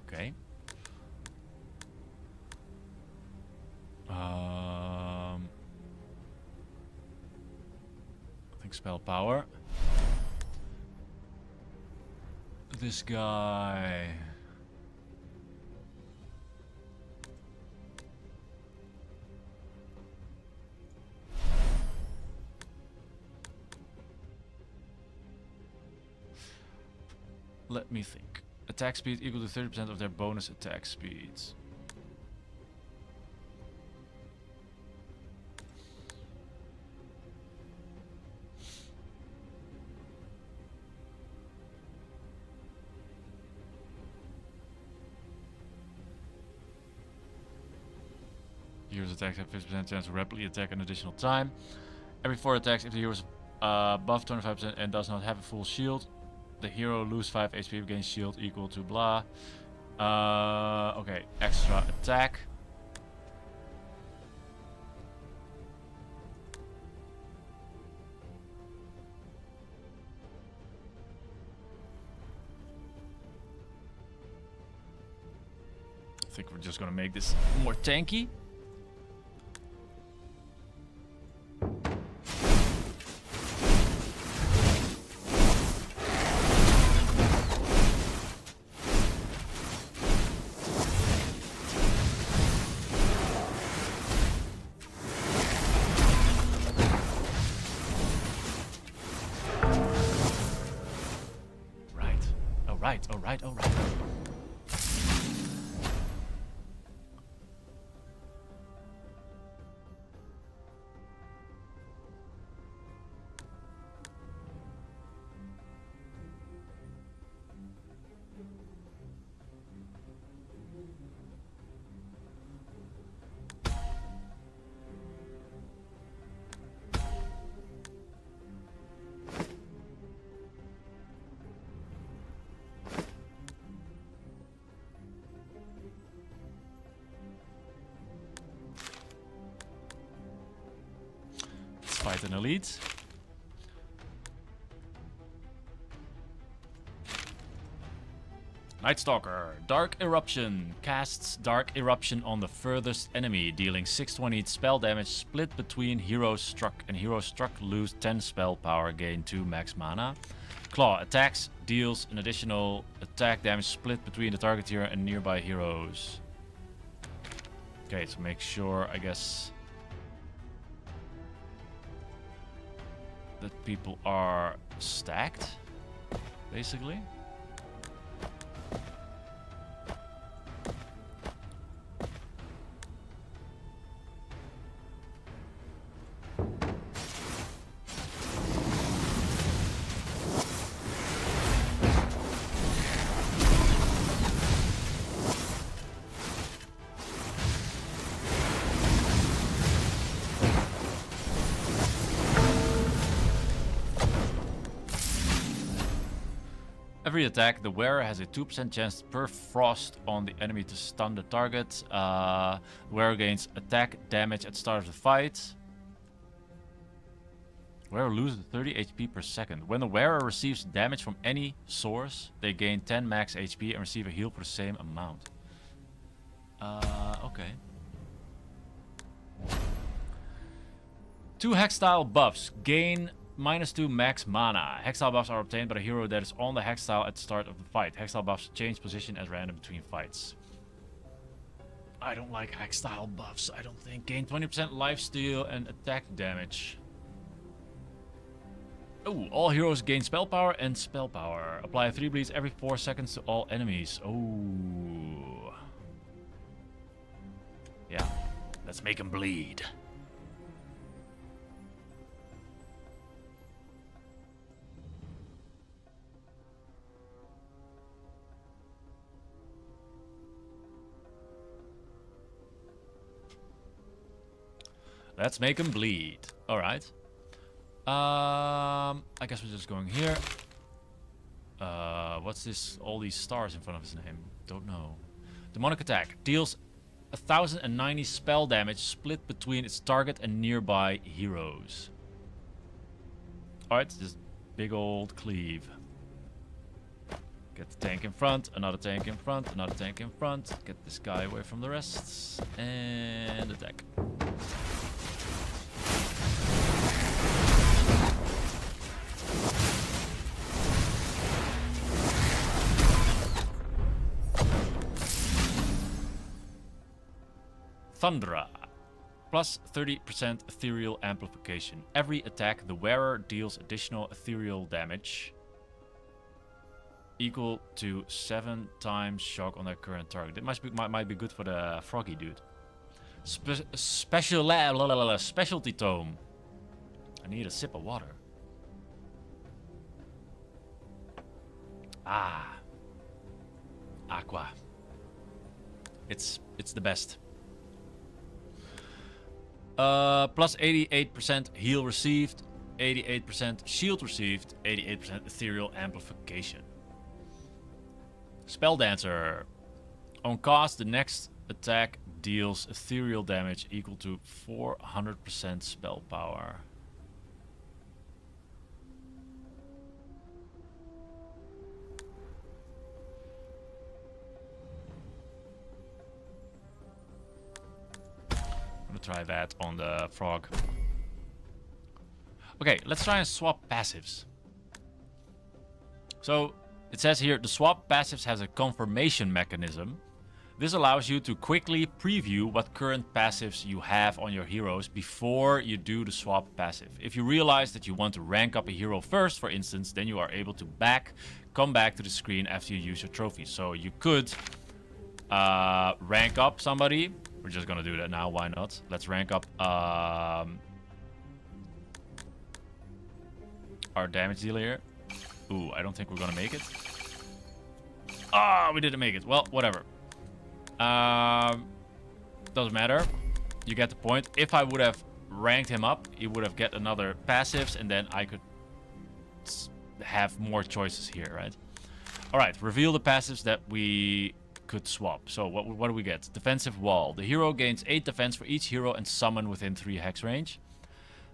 Okay. I think spell power. This guy. Let me think. Attack speed equal to 30% of their bonus attack speeds. Hero's attacks have 50% chance to rapidly attack an additional time. Every 4 attacks, if the hero is above 25% and does not have a full shield, the hero loses 5 HP, gains shield equal to blah. Okay, extra attack. I think we're just gonna make this more tanky. All right. Fight an elite. Night Stalker. Dark Eruption. Casts Dark Eruption on the furthest enemy, dealing 620 spell damage split between heroes struck, and heroes struck lose 10 spell power, gain 2 max mana. Claw. Attacks, deals an additional attack damage split between the target hero and nearby heroes. Okay, so make sure, I guess, that people are stacked, basically. Every attack, the wearer has a 2% chance per frost on the enemy to stun the target. The wearer gains attack damage at start of the fight. Wearer loses 30 HP per second. When the wearer receives damage from any source, they gain 10 max HP and receive a heal for the same amount. Okay. 2 Hextile buffs. Gain -2 max mana. Hextile buffs are obtained by the hero that is on the Hextile at the start of the fight. Hextile buffs change position at random between fights. I don't like Hextile buffs, I don't think. Gain 20% lifesteal and attack damage. Oh, all heroes gain spell power and spell power. Apply 3 bleeds every 4 seconds to all enemies. Oh. Yeah, let's make them bleed. Let's make him bleed. Alright. I guess we're just going here. What's this? All these stars in front of his name. Don't know. Demonic attack. Deals 1,090 spell damage split between its target and nearby heroes. Alright, just big old cleave. Get the tank in front, another tank in front, another tank in front. Get this guy away from the rest. And attack. Thundra. Plus 30% ethereal amplification. Every attack the wearer deals additional ethereal damage equal to 7 times shock on their current target. It might be good for the froggy dude. Specialty tome. I need a sip of water. Ah. Aqua. It's the best. Plus 88% heal received, 88% shield received, 88% ethereal amplification. Spell Dancer. On cast, the next attack deals ethereal damage equal to 400% spell power. Try that on the frog. Okay, let's try and swap passives. So it says here the swap passives has a confirmation mechanism. This allows you to quickly preview what current passives you have on your heroes before you do the swap passive. If you realize that you want to rank up a hero first, for instance, then you are able to come back to the screen after you use your trophies. So you could rank up somebody. We're just gonna do that now, why not? Let's rank up our damage dealer here. Ooh, I don't think we're gonna make it. Ah, we didn't make it. Well, whatever. Doesn't matter. You get the point. If I would have ranked him up, he would have get another passives, and then I could have more choices here, right? Alright, reveal the passives that we could swap. So what do we get? Defensive Wall. The hero gains 8 defense for each hero and summon within 3 hex range.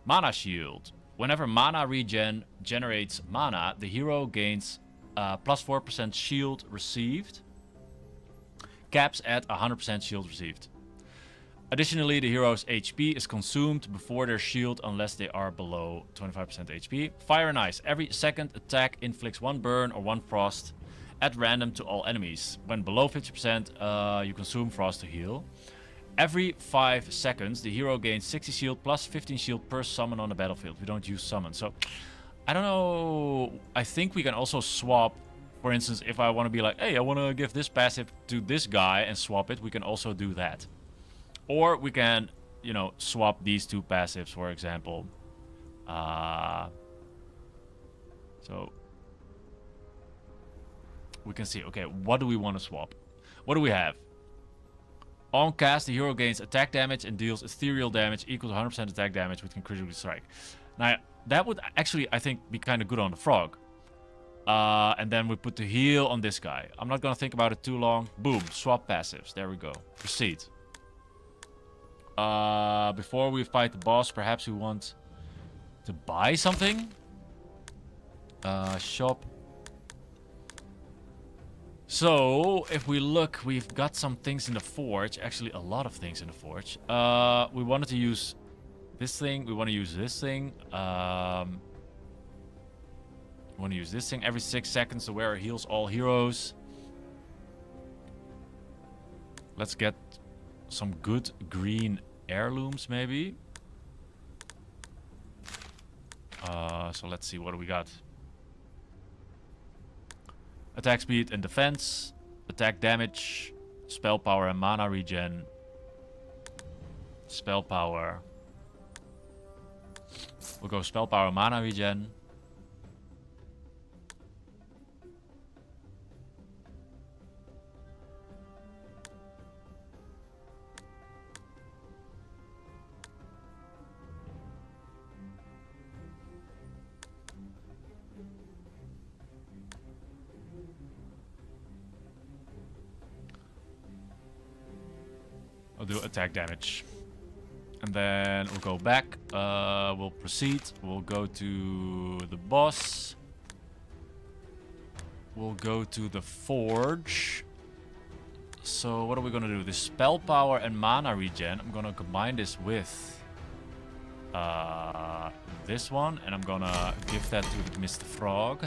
Mana Shield. Whenever mana regen generates mana, the hero gains plus 4% shield received. Caps at 100% shield received. Additionally, the hero's HP is consumed before their shield unless they are below 25% HP. Fire and Ice. Every second attack inflicts 1 burn or 1 frost at random to all enemies. When below 50%, you consume frost to heal. Every 5 seconds, the hero gains 60 shield plus 15 shield per summon on the battlefield. We don't use summon. So, I don't know. I think we can also swap. For instance, if I want to be like, hey, I want to give this passive to this guy and swap it, we can also do that. Or we can, you know, swap these 2 passives, for example. So we can see, okay, what do we want to swap? What do we have? On cast, the hero gains attack damage and deals ethereal damage equal to 100% attack damage, which can critically strike. Now, that would actually, I think, be kind of good on the frog. And then we put the heal on this guy. I'm not going to think about it too long. Boom, swap passives. There we go. Proceed. Before we fight the boss, perhaps we want to buy something. Shop. So, if we look, we've got some things in the forge. Actually, a lot of things in the forge. We wanted to use this thing. We want to use this thing. We want to use this thing. Every 6 seconds, the wearer heals all heroes. Let's get some good green heirlooms, maybe. So let's see, what do we got? Attack speed and defense, attack damage, spell power and mana regen, spell power. We'll go spell power, mana regen. do attack damage. And then we'll go back. We'll proceed. We'll go to the boss. We'll go to the forge. So what are we gonna do? The spell power and mana regen. I'm gonna combine this with this one, and I'm gonna give that to the Mr. Frog.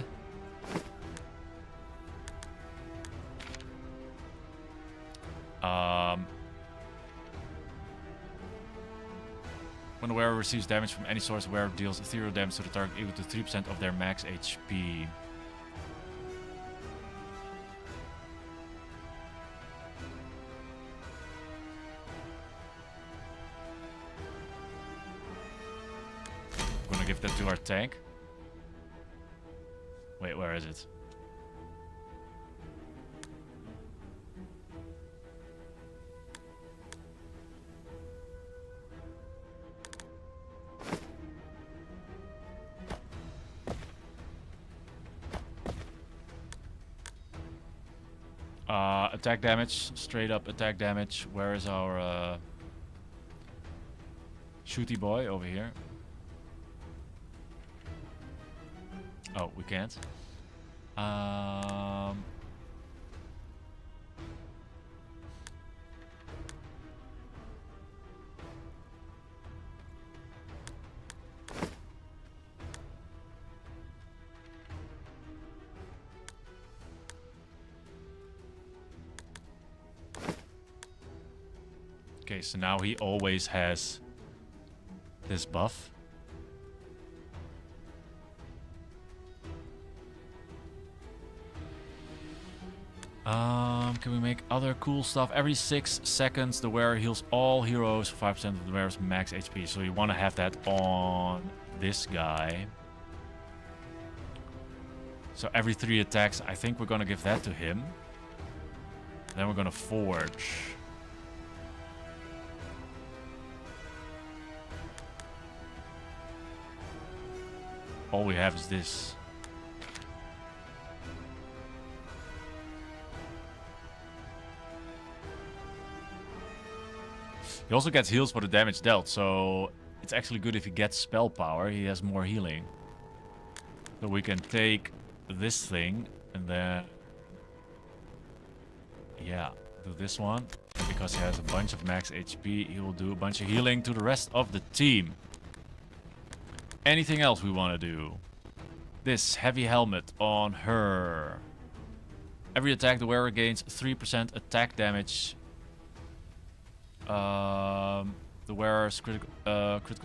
When the wearer receives damage from any source, the wearer deals ethereal damage to the target equal to 3% of their max HP. I'm gonna give that to our tank. Wait, where is it? Attack damage, straight up attack damage. Where is our shooty boy? Over here. Oh, we can't. Okay, so now he always has this buff. Can we make other cool stuff? Every 6 seconds, the wearer heals all heroes for 5% of the wearer's max HP. So you want to have that on this guy. So every 3 attacks, I think we're going to give that to him. Then we're going to forge. All we have is this. He also gets heals for the damage dealt, so it's actually good if he gets spell power. He has more healing. So we can take this thing and then... yeah, do this one. And because he has a bunch of max HP, he will do a bunch of healing to the rest of the team. Anything else we want to do? This heavy helmet on her. Every attack the wearer gains 3% attack damage. The wearer's critical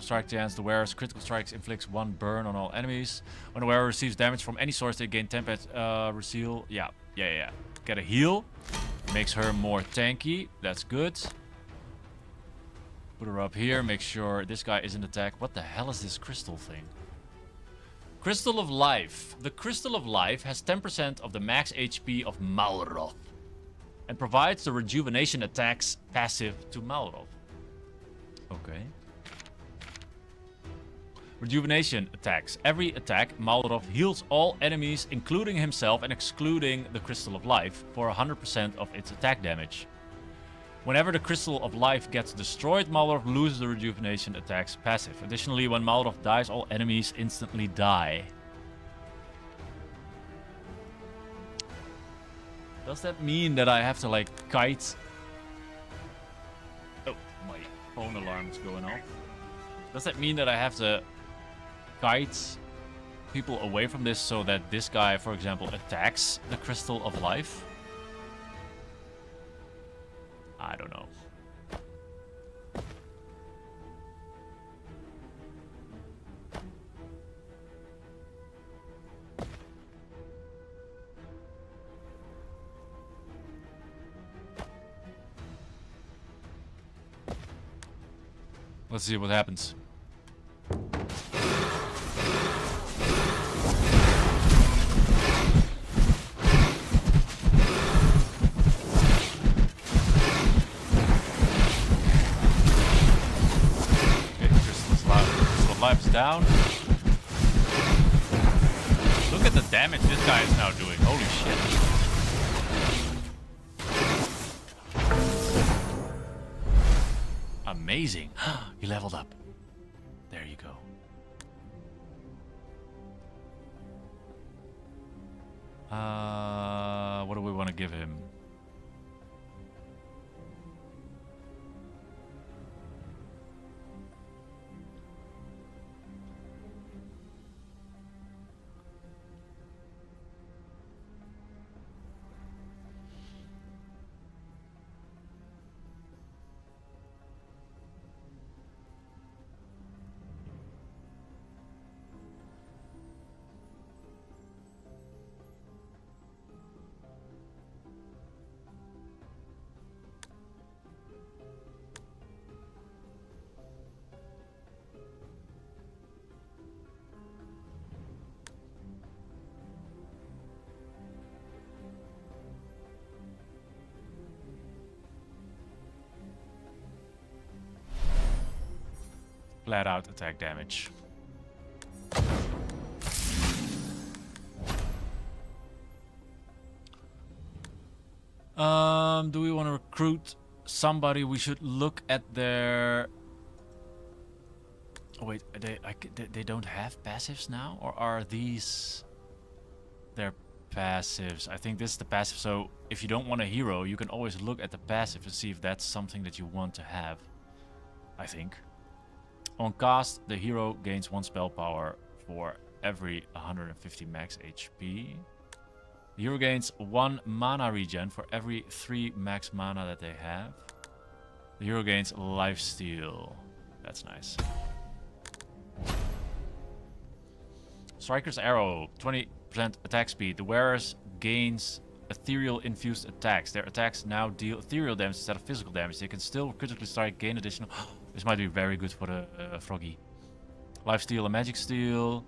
strike chance. The wearer's critical strikes inflicts 1 burn on all enemies. When the wearer receives damage from any source, they gain 10% reseal. Yeah. Get a heal. Makes her more tanky. That's good. Put her up here. Make sure this guy isn't attacked. What the hell is this crystal thing? Crystal of Life. The Crystal of Life has 10% of the max HP of Malroth and provides the rejuvenation attacks passive to Malroth. Okay. Rejuvenation attacks. Every attack, Malroth heals all enemies, including himself and excluding the Crystal of Life, for 100% of its attack damage. Whenever the Crystal of Life gets destroyed, Malroth loses the rejuvenation attacks passive. Additionally, when Malroth dies, all enemies instantly die. Does that mean that I have to, like, kite? Oh, my phone alarm is going off. Does that mean that I have to kite people away from this so that this guy, for example, attacks the Crystal of Life? I don't know. Let's see what happens. Lives down. Look at the damage this guy is now doing. Holy shit. Amazing. He leveled up. There you go. What do we want to give him? Flat out attack damage. Do we want to recruit somebody? We should look at their... Oh wait, they don't have passives now? Or are these their passives? I think this is the passive. So if you don't want a hero, you can always look at the passive and see if that's something that you want to have. I think. On cast, the hero gains 1 spell power for every 150 max HP. The hero gains 1 mana regen for every 3 max mana that they have. The hero gains lifesteal. That's nice. Striker's Arrow, 20% attack speed. The wearers gains ethereal infused attacks. Their attacks now deal ethereal damage instead of physical damage. They can still critically strike, gain additional... This might be very good for the Froggy. Lifesteal and Magic Steal.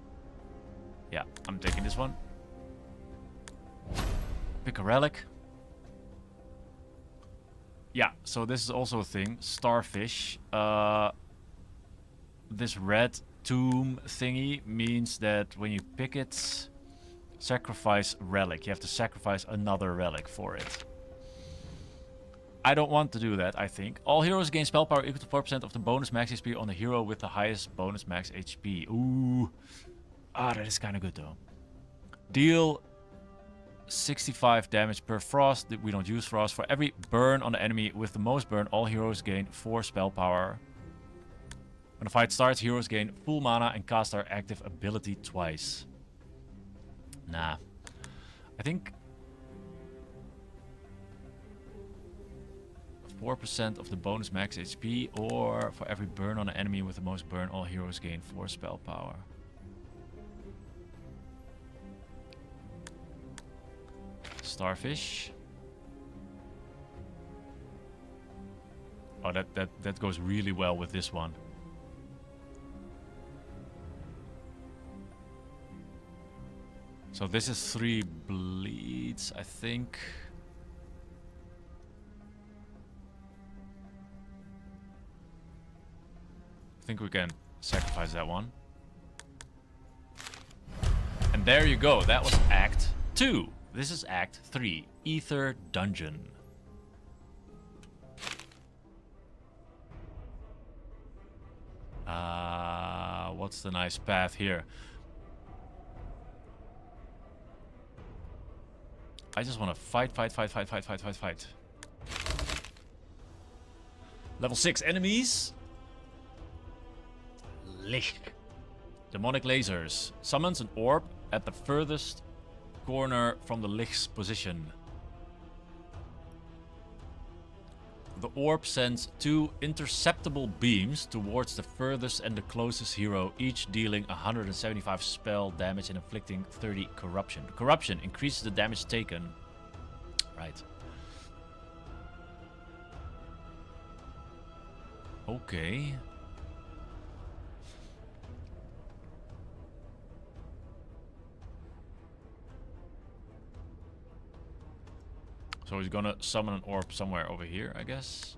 Yeah, I'm taking this one. Pick a relic. Yeah, so this is also a thing. Starfish. This red tomb thingy means that when you pick it, sacrifice relic. You have to sacrifice another relic for it. I don't want to do that, I think. All heroes gain spell power equal to 4% of the bonus max HP on the hero with the highest bonus max HP. Ooh. Ah, that is kind of good though. Deal 65 damage per frost. We don't use frost. For every burn on the enemy with the most burn, all heroes gain 4 spell power. When the fight starts, heroes gain full mana and cast their active ability twice. Nah. I think 4% of the bonus max HP, or for every burn on an enemy with the most burn, all heroes gain 4 spell power. Starfish. Oh, that goes really well with this one. So this is 3 bleeds, I think. I think we can sacrifice that one. And there you go. That was Act 2. This is Act 3. Ether Dungeon. What's the nice path here? I just want to fight. Level 6 enemies. Licht. Demonic lasers. Summons an orb at the furthest corner from the Licht's position. The orb sends 2 interceptable beams towards the furthest and the closest hero, each dealing 175 spell damage and inflicting 30 corruption. Corruption increases the damage taken. Right. Okay. So he's gonna summon an orb somewhere over here, I guess.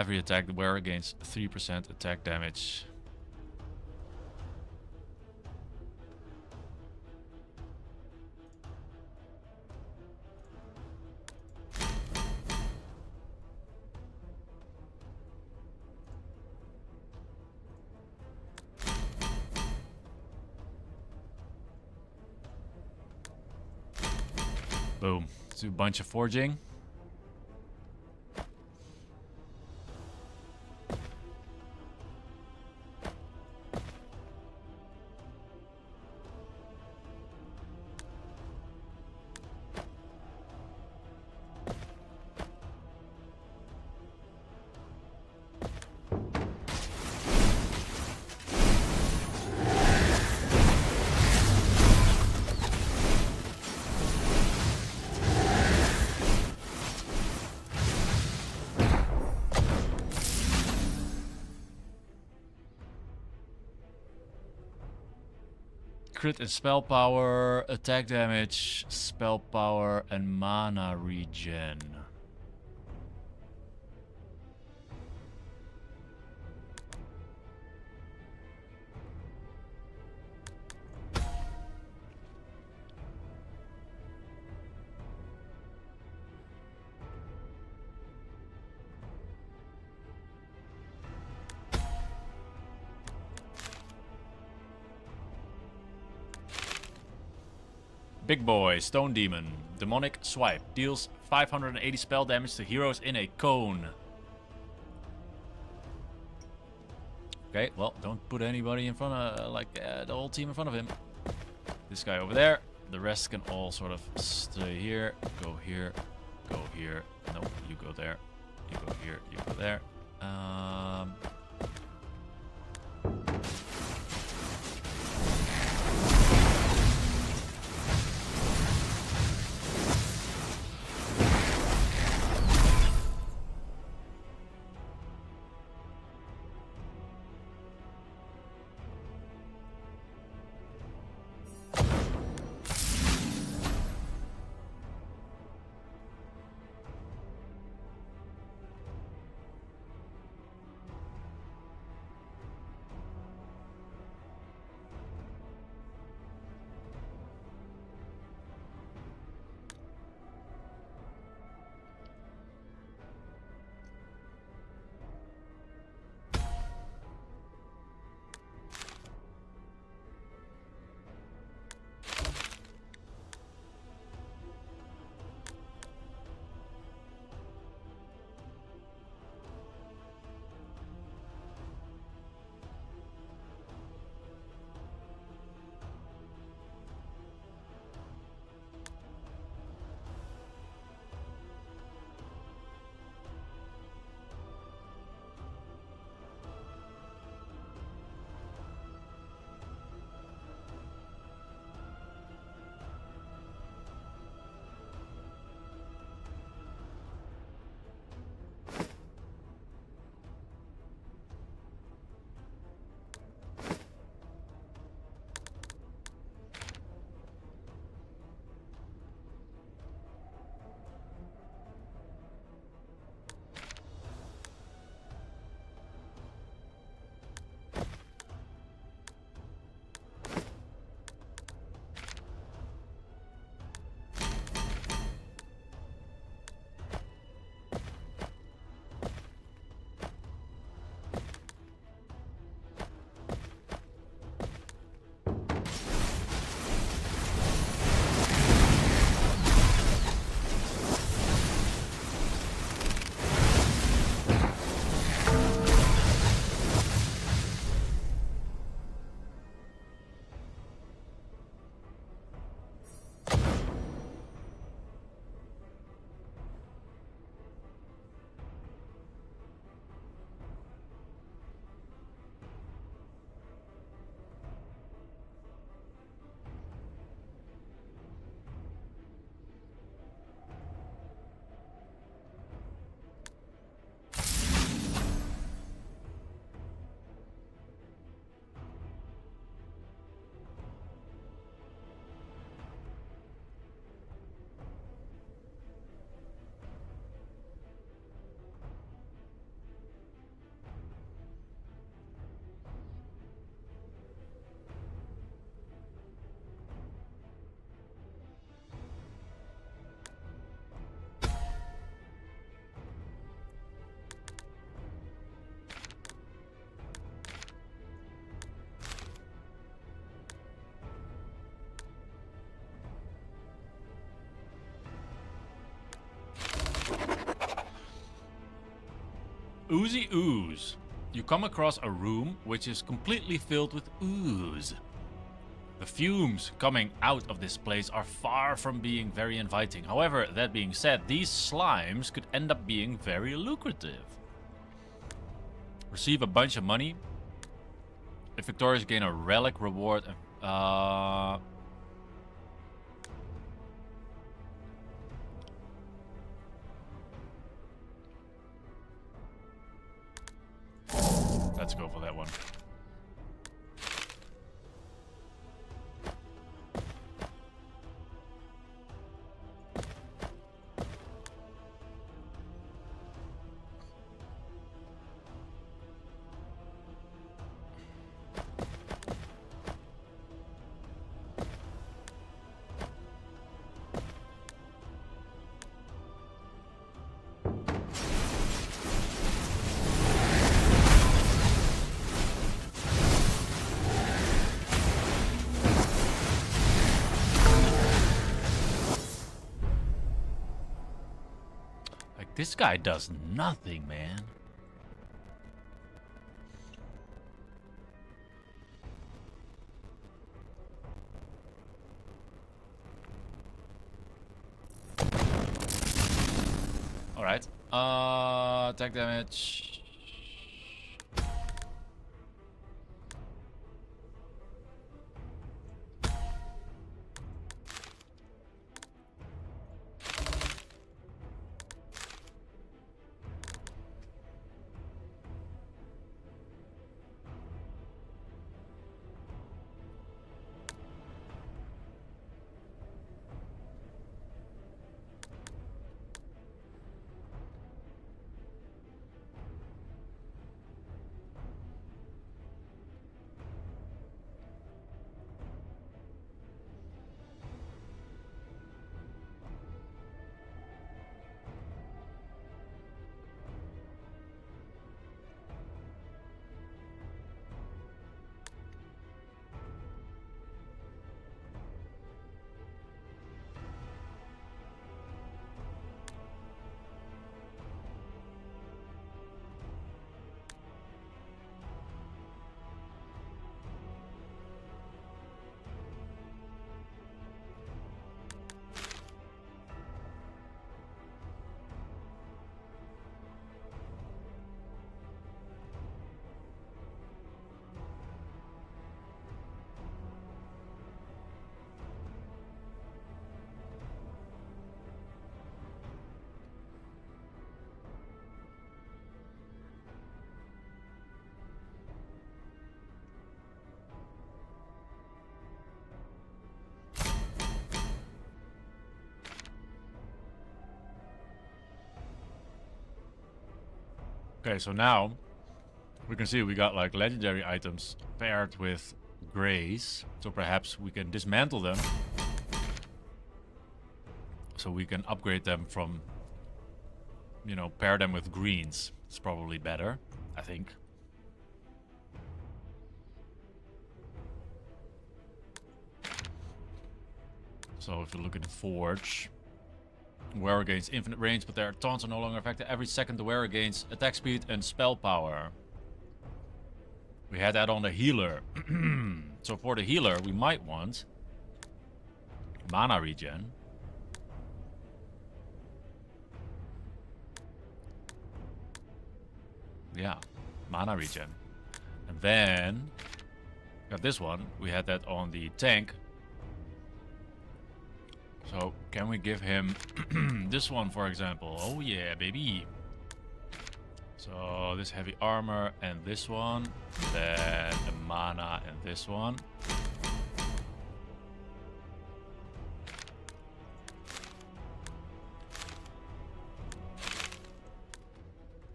Every attack the wearer gains 3% attack damage. Boom. Let's do a bunch of forging. Crit and spell power, attack damage, spell power, and mana regen. Big boy, Stone Demon. Demonic Swipe. Deals 580 spell damage to heroes in a cone. Okay, well, don't put anybody in front of, the whole team in front of him. This guy over there. The rest can all sort of stay here. Go here. Go here. No, you go there. You go here. You go there. Oozy ooze. You come across a room which is completely filled with ooze. The fumes coming out of this place are far from being very inviting. However, that being said, these slimes could end up being very lucrative. Receive a bunch of money. If victorious, gain a relic reward. Let's go for that one. This guy does nothing, man. All right. Attack damage. Okay, so now we can see we got like legendary items paired with grays. So perhaps we can dismantle them. So we can upgrade them from, you know, pair them with greens. It's probably better, I think. So if you look at the Forge, wearer gains infinite range, but their taunts are no longer effective. Every second the wearer gains attack speed and spell power. We had that on the healer. So for the healer, we might want mana regen. Yeah, mana regen. And then got this one. We had that on the tank. So can we give him this one, for example? Oh yeah, baby. So this heavy armor and this one, then the mana and this one.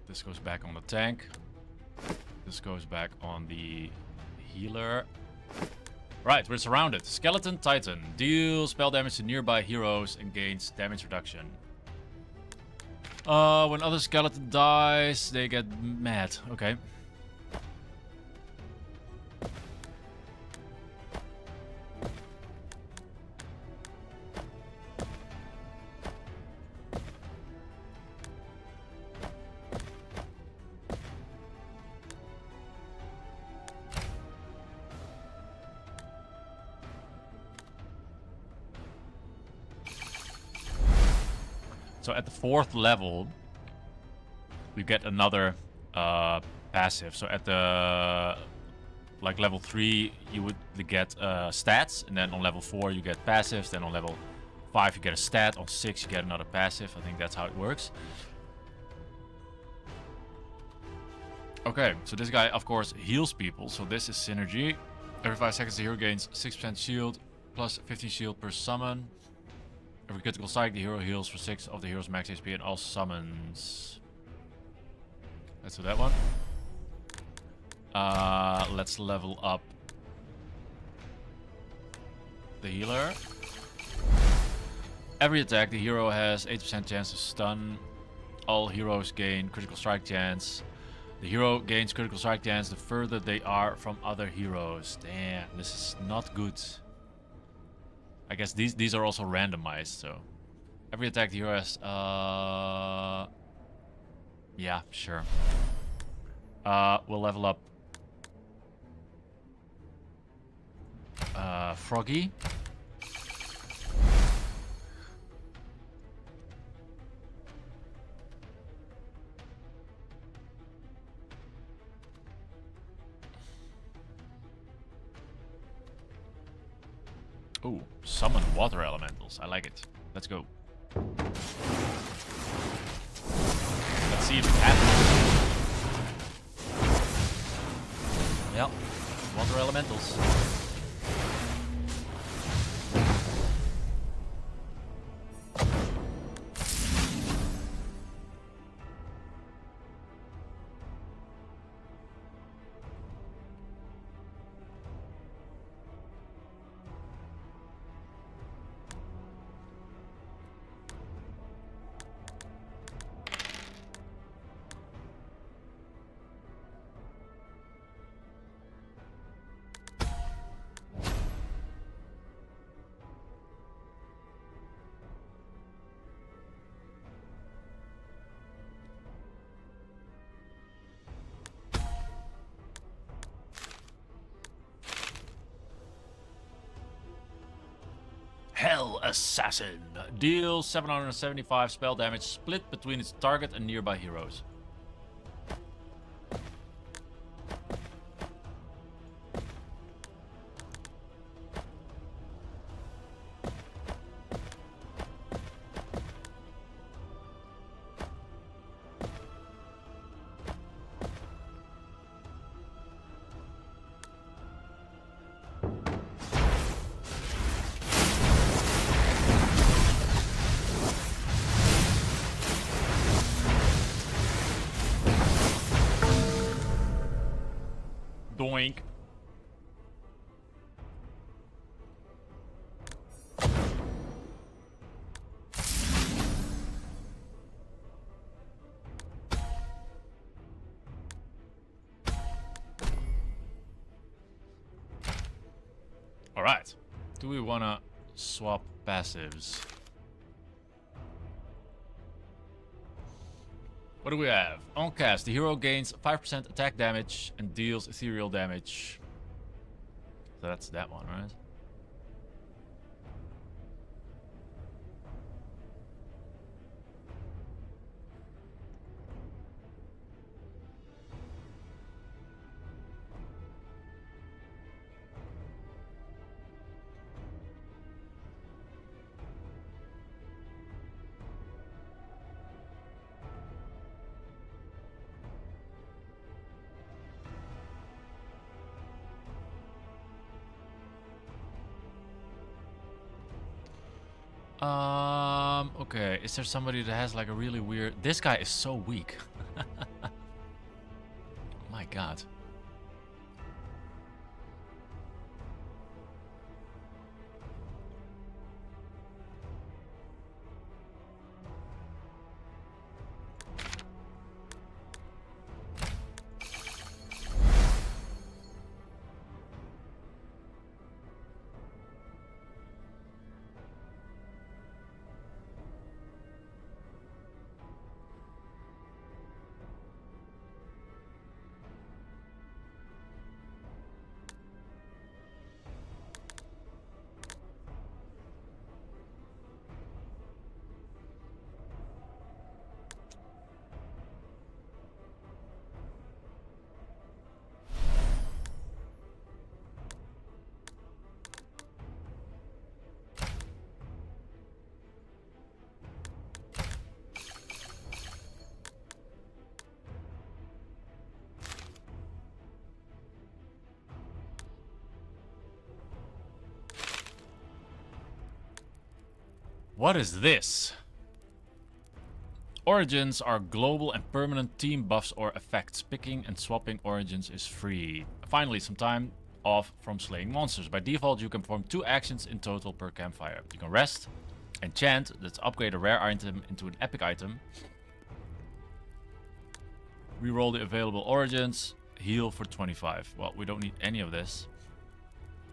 This goes back on the tank. This goes back on the healer. Right, we're surrounded. Skeleton Titan. Deal spell damage to nearby heroes and gains damage reduction. When other skeleton dies, they get mad. Okay. So at the 4th level, we get another passive. So at the like level 3, you would get stats, and then on level 4 you get passives. Then on level 5 you get a stat. On 6 you get another passive. I think that's how it works. Okay, so this guy of course heals people. So this is synergy. Every 5 seconds the hero gains 6% shield plus 15 shield per summon. Every critical strike the hero heals for 6 of the hero's max HP in all summons. Let's do that one. Let's level up the healer. Every attack, the hero has 8% chance to stun. All heroes gain critical strike chance. The hero gains critical strike chance the further they are from other heroes. Damn, this is not good. I guess these are also randomized, so every attack the hero has. Yeah, sure. We'll level up Froggy. Ooh, summon water elementals. I like it. Let's go. Let's see if it happens. Yeah, water elementals. Hell Assassin. Deals 775 spell damage split between its target and nearby heroes. Doink. All right. Do we want to swap passives? What do we have? On cast, the hero gains 5% attack damage and deals ethereal damage. So that's that one, right? Okay. Is there somebody that has like a really weird... This guy is so weak. My god. What is this? Origins are global and permanent team buffs or effects. Picking and swapping origins is free. Finally, some time off from slaying monsters. By default, you can perform 2 actions in total per campfire. You can rest, enchant, that's upgrade a rare item into an epic item. Reroll the available origins, heal for 25. Well, we don't need any of this.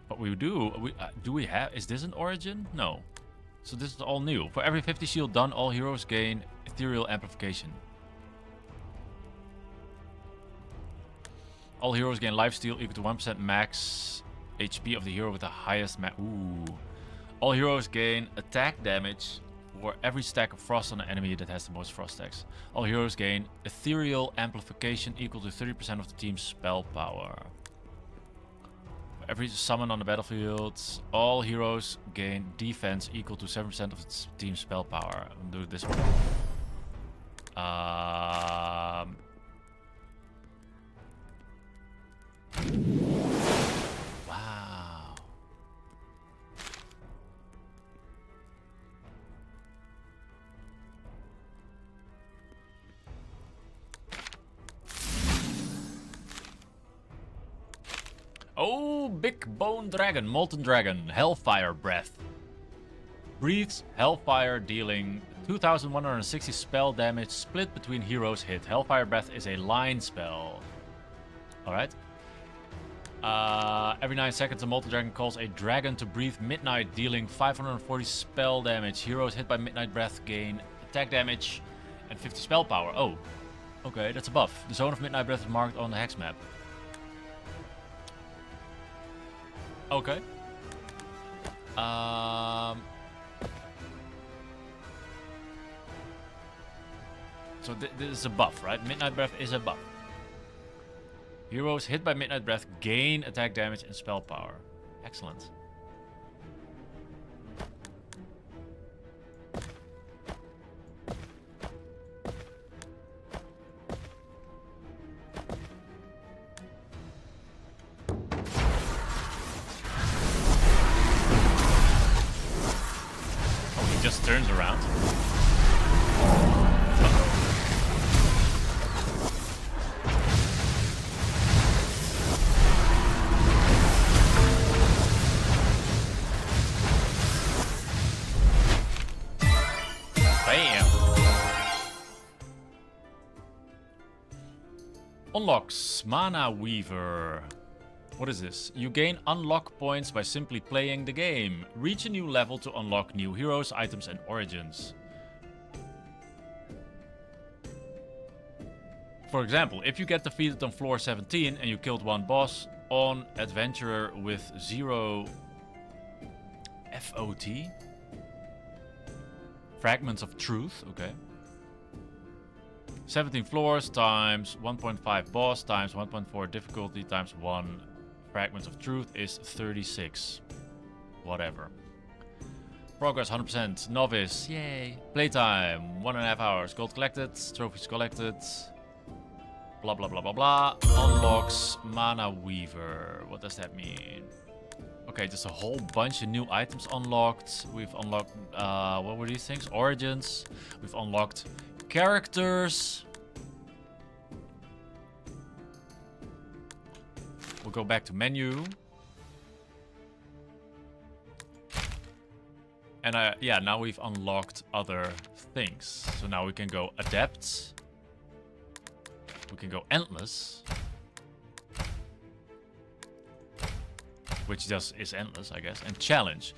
But we do. Do we have? Is this an origin? No. So this is all new. For every 50 shield done, all heroes gain ethereal amplification. All heroes gain lifesteal equal to 1% max HP of the hero with the highest Ooh. All heroes gain attack damage for every stack of frost on an enemy that has the most frost stacks. All heroes gain ethereal amplification equal to 30% of the team's spell power. For every summon on the battlefield, all heroes gain defense equal to 7% of the team's spell power. I'm gonna do this one. Wow. Oh, big bone dragon, molten dragon, hellfire breath. Breathes hellfire, dealing 2160 spell damage split between heroes hit. Hellfire breath is a line spell. Alright. Every 9 seconds, a molten dragon calls a dragon to breathe midnight, dealing 540 spell damage. Heroes hit by midnight breath gain attack damage and 50 spell power. Oh, okay, that's a buff. The zone of midnight breath is marked on the hex map. Okay. So this is a buff, right? Midnight breath is a buff. Heroes hit by midnight breath gain attack damage and spell power. Excellent. Oh, he just turns around. Unlocks Mana Weaver. What is this? You gain unlock points by simply playing the game. Reach a new level to unlock new heroes, items, and origins. For example, if you get defeated on floor 17 and you killed one boss on Adventurer with 0 FOT? Fragments of Truth, okay. 17 floors times 1.5 boss times 1.4 difficulty times 1 fragments of truth is 36. Whatever. Progress 100%. Novice. Yay. Playtime 1.5 hours. Gold collected. Trophies collected. Blah blah blah blah blah. Unlocks Mana Weaver. What does that mean? Okay, just a whole bunch of new items unlocked. We've unlocked what were these things? Origins. We've unlocked characters. We'll go back to menu. And yeah, now we've unlocked other things. So now we can go adept. We can go endless. Which just is endless, I guess. And challenge.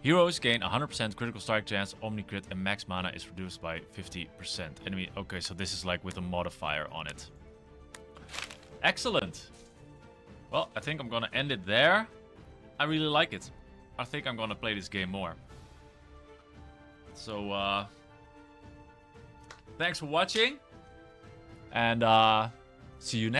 Heroes gain 100% critical strike chance, omni-crit, and max mana is reduced by 50%. Enemy. Okay, so this is like with a modifier on it. Excellent. Well, I think I'm gonna end it there. I really like it. I think I'm gonna play this game more. So, thanks for watching. And, see you next time.